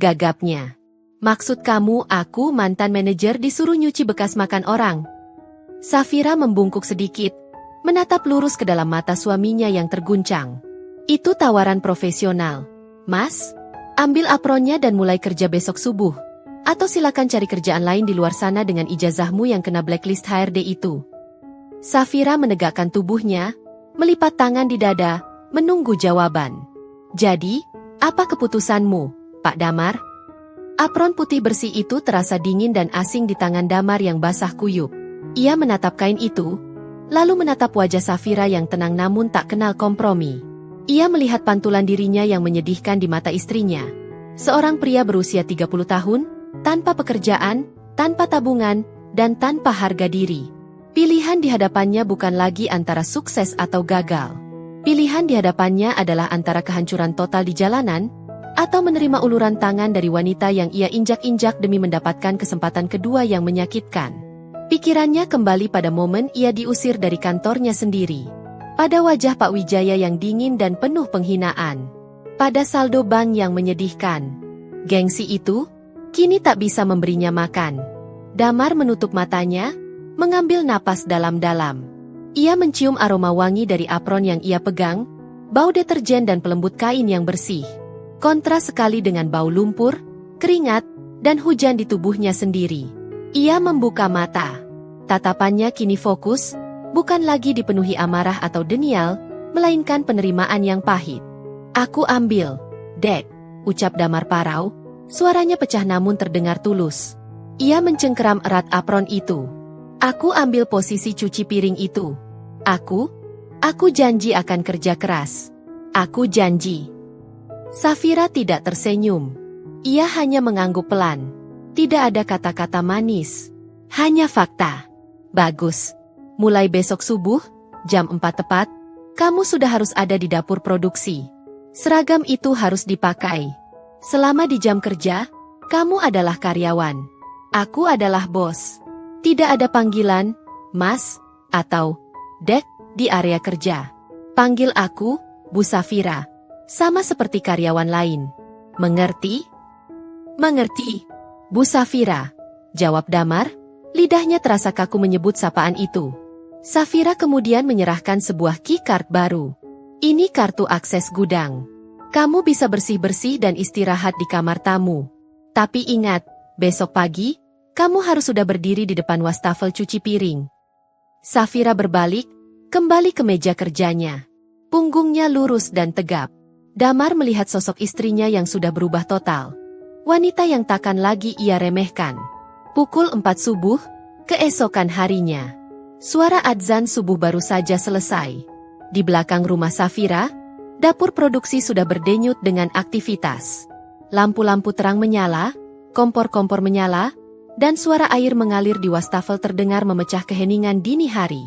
Gagapnya. Maksud kamu aku mantan manajer disuruh nyuci bekas makan orang? Safira membungkuk sedikit, menatap lurus ke dalam mata suaminya yang terguncang. Itu tawaran profesional. Mas, ambil apronnya dan mulai kerja besok subuh. Atau silakan cari kerjaan lain di luar sana dengan ijazahmu yang kena blacklist HRD itu. Safira menegakkan tubuhnya, melipat tangan di dada, menunggu jawaban. Jadi, apa keputusanmu, Pak Damar? Apron putih bersih itu terasa dingin dan asing di tangan Damar yang basah kuyup. Ia menatap kain itu, lalu menatap wajah Safira yang tenang namun tak kenal kompromi. Ia melihat pantulan dirinya yang menyedihkan di mata istrinya. Seorang pria berusia 30 tahun, tanpa pekerjaan, tanpa tabungan, dan tanpa harga diri. Pilihan di hadapannya bukan lagi antara sukses atau gagal. Pilihan di hadapannya adalah antara kehancuran total di jalanan, atau menerima uluran tangan dari wanita yang ia injak-injak demi mendapatkan kesempatan kedua yang menyakitkan. Pikirannya kembali pada momen ia diusir dari kantornya sendiri. Pada wajah Pak Wijaya yang dingin dan penuh penghinaan. Pada saldo bank yang menyedihkan. Gengsi itu, kini tak bisa memberinya makan. Damar menutup matanya, mengambil napas dalam-dalam. Ia mencium aroma wangi dari apron yang ia pegang, bau deterjen dan pelembut kain yang bersih. Kontras sekali dengan bau lumpur, keringat, dan hujan di tubuhnya sendiri. Ia membuka mata. Tatapannya kini fokus, bukan lagi dipenuhi amarah atau denial, melainkan penerimaan yang pahit. Aku ambil, Dek, ucap Damar parau, suaranya pecah namun terdengar tulus. Ia mencengkeram erat apron itu. Aku ambil posisi cuci piring itu. Aku janji akan kerja keras. Aku janji. Safira tidak tersenyum. Ia hanya mengangguk pelan. Tidak ada kata-kata manis. Hanya fakta. Bagus. Mulai besok subuh, jam 4 tepat, kamu sudah harus ada di dapur produksi. Seragam itu harus dipakai. Selama di jam kerja, kamu adalah karyawan. Aku adalah bos. Tidak ada panggilan, Mas, atau Dek, di area kerja. Panggil aku, Bu Safira. Sama seperti karyawan lain. Mengerti? Mengerti, Bu Safira, jawab Damar, lidahnya terasa kaku menyebut sapaan itu. Safira kemudian menyerahkan sebuah keycard baru. Ini kartu akses gudang. Kamu bisa bersih-bersih dan istirahat di kamar tamu. Tapi ingat, besok pagi, kamu harus sudah berdiri di depan wastafel cuci piring. Safira berbalik, kembali ke meja kerjanya. Punggungnya lurus dan tegap. Damar melihat sosok istrinya yang sudah berubah total. Wanita yang takkan lagi ia remehkan. Pukul 4 subuh, keesokan harinya. Suara adzan subuh baru saja selesai. Di belakang rumah Safira, dapur produksi sudah berdenyut dengan aktivitas. Lampu-lampu terang menyala, kompor-kompor menyala, dan suara air mengalir di wastafel terdengar memecah keheningan dini hari.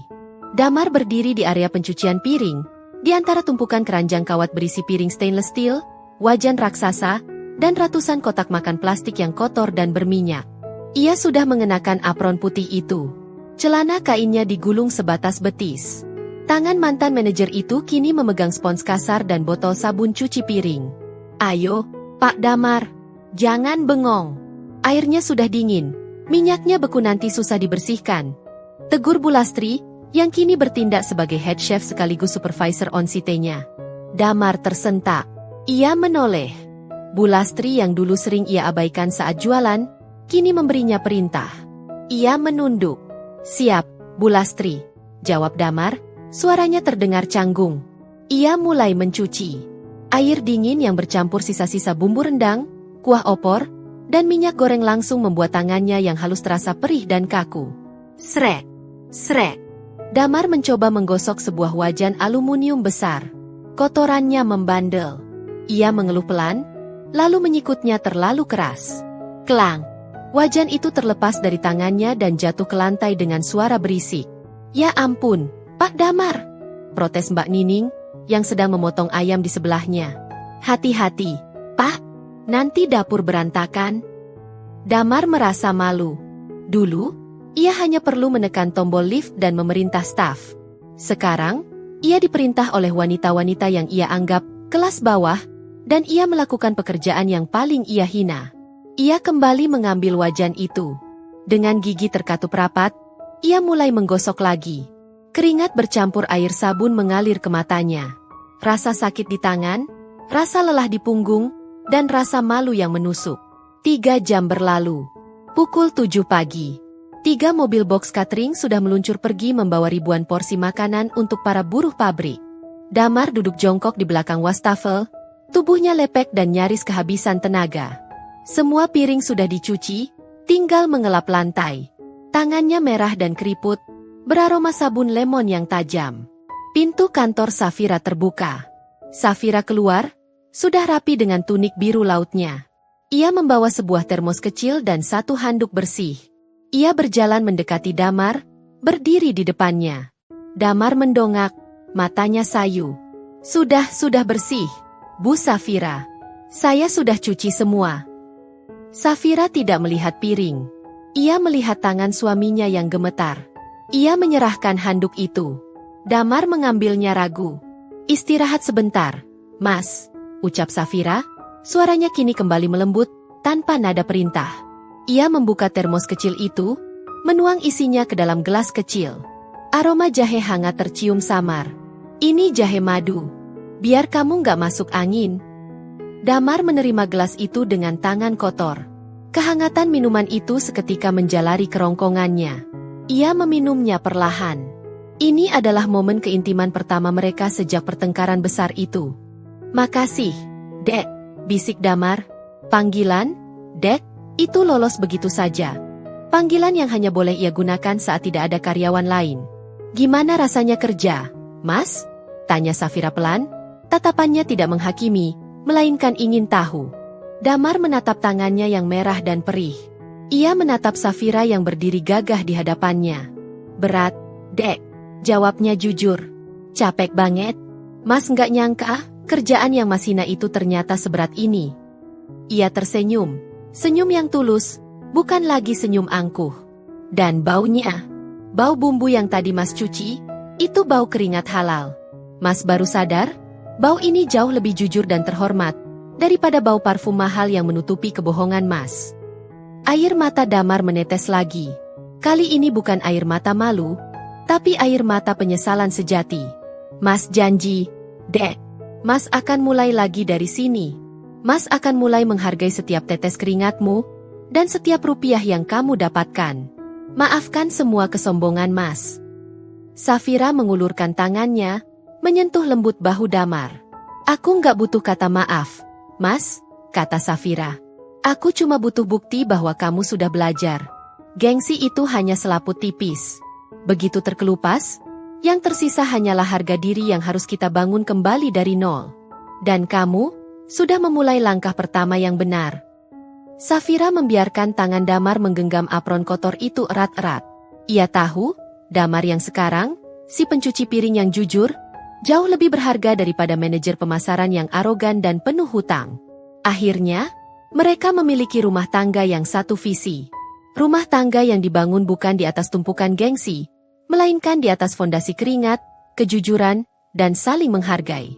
Damar berdiri di area pencucian piring, di antara tumpukan keranjang kawat berisi piring stainless steel, wajan raksasa, dan ratusan kotak makan plastik yang kotor dan berminyak. Ia sudah mengenakan apron putih itu. Celana kainnya digulung sebatas betis. Tangan mantan manajer itu kini memegang spons kasar dan botol sabun cuci piring. Ayo, Pak Damar, jangan bengong. Airnya sudah dingin, minyaknya beku nanti susah dibersihkan. Tegur Bu Lastri, yang kini bertindak sebagai head chef sekaligus supervisor on site-nya. Damar tersentak. Ia menoleh. Bu Lastri yang dulu sering ia abaikan saat jualan, kini memberinya perintah. Ia menunduk. Siap, Bu Lastri, jawab Damar, suaranya terdengar canggung. Ia mulai mencuci. Air dingin yang bercampur sisa-sisa bumbu rendang, kuah opor, dan minyak goreng langsung membuat tangannya yang halus terasa perih dan kaku. Srek, srek. Damar mencoba menggosok sebuah wajan aluminium besar. Kotorannya membandel. Ia mengeluh pelan, lalu menyikutnya terlalu keras. Klang. Wajan itu terlepas dari tangannya dan jatuh ke lantai dengan suara berisik. Ya ampun, Pak Damar, protes Mbak Nining, yang sedang memotong ayam di sebelahnya. Hati-hati, Pak, nanti dapur berantakan. Damar merasa malu. Dulu, ia hanya perlu menekan tombol lift dan memerintah staf. Sekarang, ia diperintah oleh wanita-wanita yang ia anggap kelas bawah, dan ia melakukan pekerjaan yang paling ia hina. Ia kembali mengambil wajan itu. Dengan gigi terkatup rapat, ia mulai menggosok lagi. Keringat bercampur air sabun mengalir ke matanya. Rasa sakit di tangan, rasa lelah di punggung, dan rasa malu yang menusuk. 3 jam berlalu. Pukul 7 pagi. 3 mobil box catering sudah meluncur pergi membawa ribuan porsi makanan untuk para buruh pabrik. Damar duduk jongkok di belakang wastafel, tubuhnya lepek dan nyaris kehabisan tenaga. Semua piring sudah dicuci, tinggal mengelap lantai. Tangannya merah dan keriput, beraroma sabun lemon yang tajam. Pintu kantor Safira terbuka. Safira keluar, sudah rapi dengan tunik biru lautnya. Ia membawa sebuah termos kecil dan 1 handuk bersih. Ia berjalan mendekati Damar, berdiri di depannya. Damar mendongak, matanya sayu. Sudah bersih, Bu Safira. Saya sudah cuci semua. Safira tidak melihat piring. Ia melihat tangan suaminya yang gemetar. Ia menyerahkan handuk itu. Damar mengambilnya ragu. Istirahat sebentar, Mas, ucap Safira. Suaranya kini kembali melembut, tanpa nada perintah. Ia membuka termos kecil itu, menuang isinya ke dalam gelas kecil. Aroma jahe hangat tercium samar. Ini jahe madu. Biar kamu nggak masuk angin. Damar menerima gelas itu dengan tangan kotor. Kehangatan minuman itu seketika menjalari kerongkongannya. Ia meminumnya perlahan. Ini adalah momen keintiman pertama mereka sejak pertengkaran besar itu. Makasih, Dek, bisik Damar. Panggilan, Dek, itu lolos begitu saja. Panggilan yang hanya boleh ia gunakan saat tidak ada karyawan lain. Gimana rasanya kerja, Mas? Tanya Safira pelan. Tatapannya tidak menghakimi, melainkan ingin tahu. Damar menatap tangannya yang merah dan perih. Ia menatap Safira yang berdiri gagah di hadapannya. Berat, Dek, jawabnya jujur. Capek banget. Mas nggak nyangka, kerjaan yang Mas hina itu ternyata seberat ini. Ia tersenyum. Senyum yang tulus, bukan lagi senyum angkuh. Dan baunya. Bau bumbu yang tadi Mas cuci, itu bau keringat halal. Mas baru sadar, bau ini jauh lebih jujur dan terhormat daripada bau parfum mahal yang menutupi kebohongan Mas. Air mata Damar menetes lagi. Kali ini bukan air mata malu, tapi air mata penyesalan sejati. Mas janji, Dek, Mas akan mulai lagi dari sini. Mas akan mulai menghargai setiap tetes keringatmu, dan setiap rupiah yang kamu dapatkan. Maafkan semua kesombongan Mas. Safira mengulurkan tangannya, menyentuh lembut bahu Damar. Aku nggak butuh kata maaf, Mas, kata Safira. Aku cuma butuh bukti bahwa kamu sudah belajar. Gengsi itu hanya selaput tipis. Begitu terkelupas, yang tersisa hanyalah harga diri yang harus kita bangun kembali dari nol. Dan kamu sudah memulai langkah pertama yang benar. Safira membiarkan tangan Damar menggenggam apron kotor itu erat-erat. Ia tahu, Damar yang sekarang, si pencuci piring yang jujur, jauh lebih berharga daripada manajer pemasaran yang arogan dan penuh hutang. Akhirnya, mereka memiliki rumah tangga yang satu visi. Rumah tangga yang dibangun bukan di atas tumpukan gengsi, melainkan di atas fondasi keringat, kejujuran, dan saling menghargai.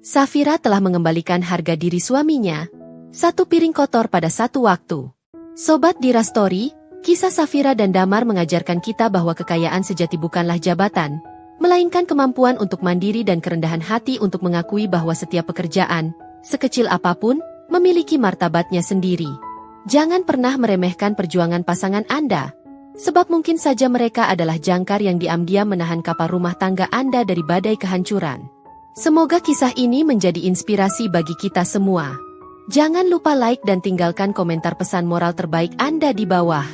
Safira telah mengembalikan harga diri suaminya, 1 piring kotor pada 1 waktu. Sobat Dira Story, kisah Safira dan Damar mengajarkan kita bahwa kekayaan sejati bukanlah jabatan, melainkan kemampuan untuk mandiri dan kerendahan hati untuk mengakui bahwa setiap pekerjaan, sekecil apapun, memiliki martabatnya sendiri. Jangan pernah meremehkan perjuangan pasangan Anda, sebab mungkin saja mereka adalah jangkar yang diam-diam menahan kapal rumah tangga Anda dari badai kehancuran. Semoga kisah ini menjadi inspirasi bagi kita semua. Jangan lupa like dan tinggalkan komentar pesan moral terbaik Anda di bawah.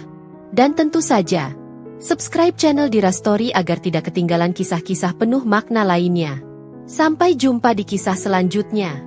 Dan tentu saja, subscribe channel Dira Story agar tidak ketinggalan kisah-kisah penuh makna lainnya. Sampai jumpa di kisah selanjutnya.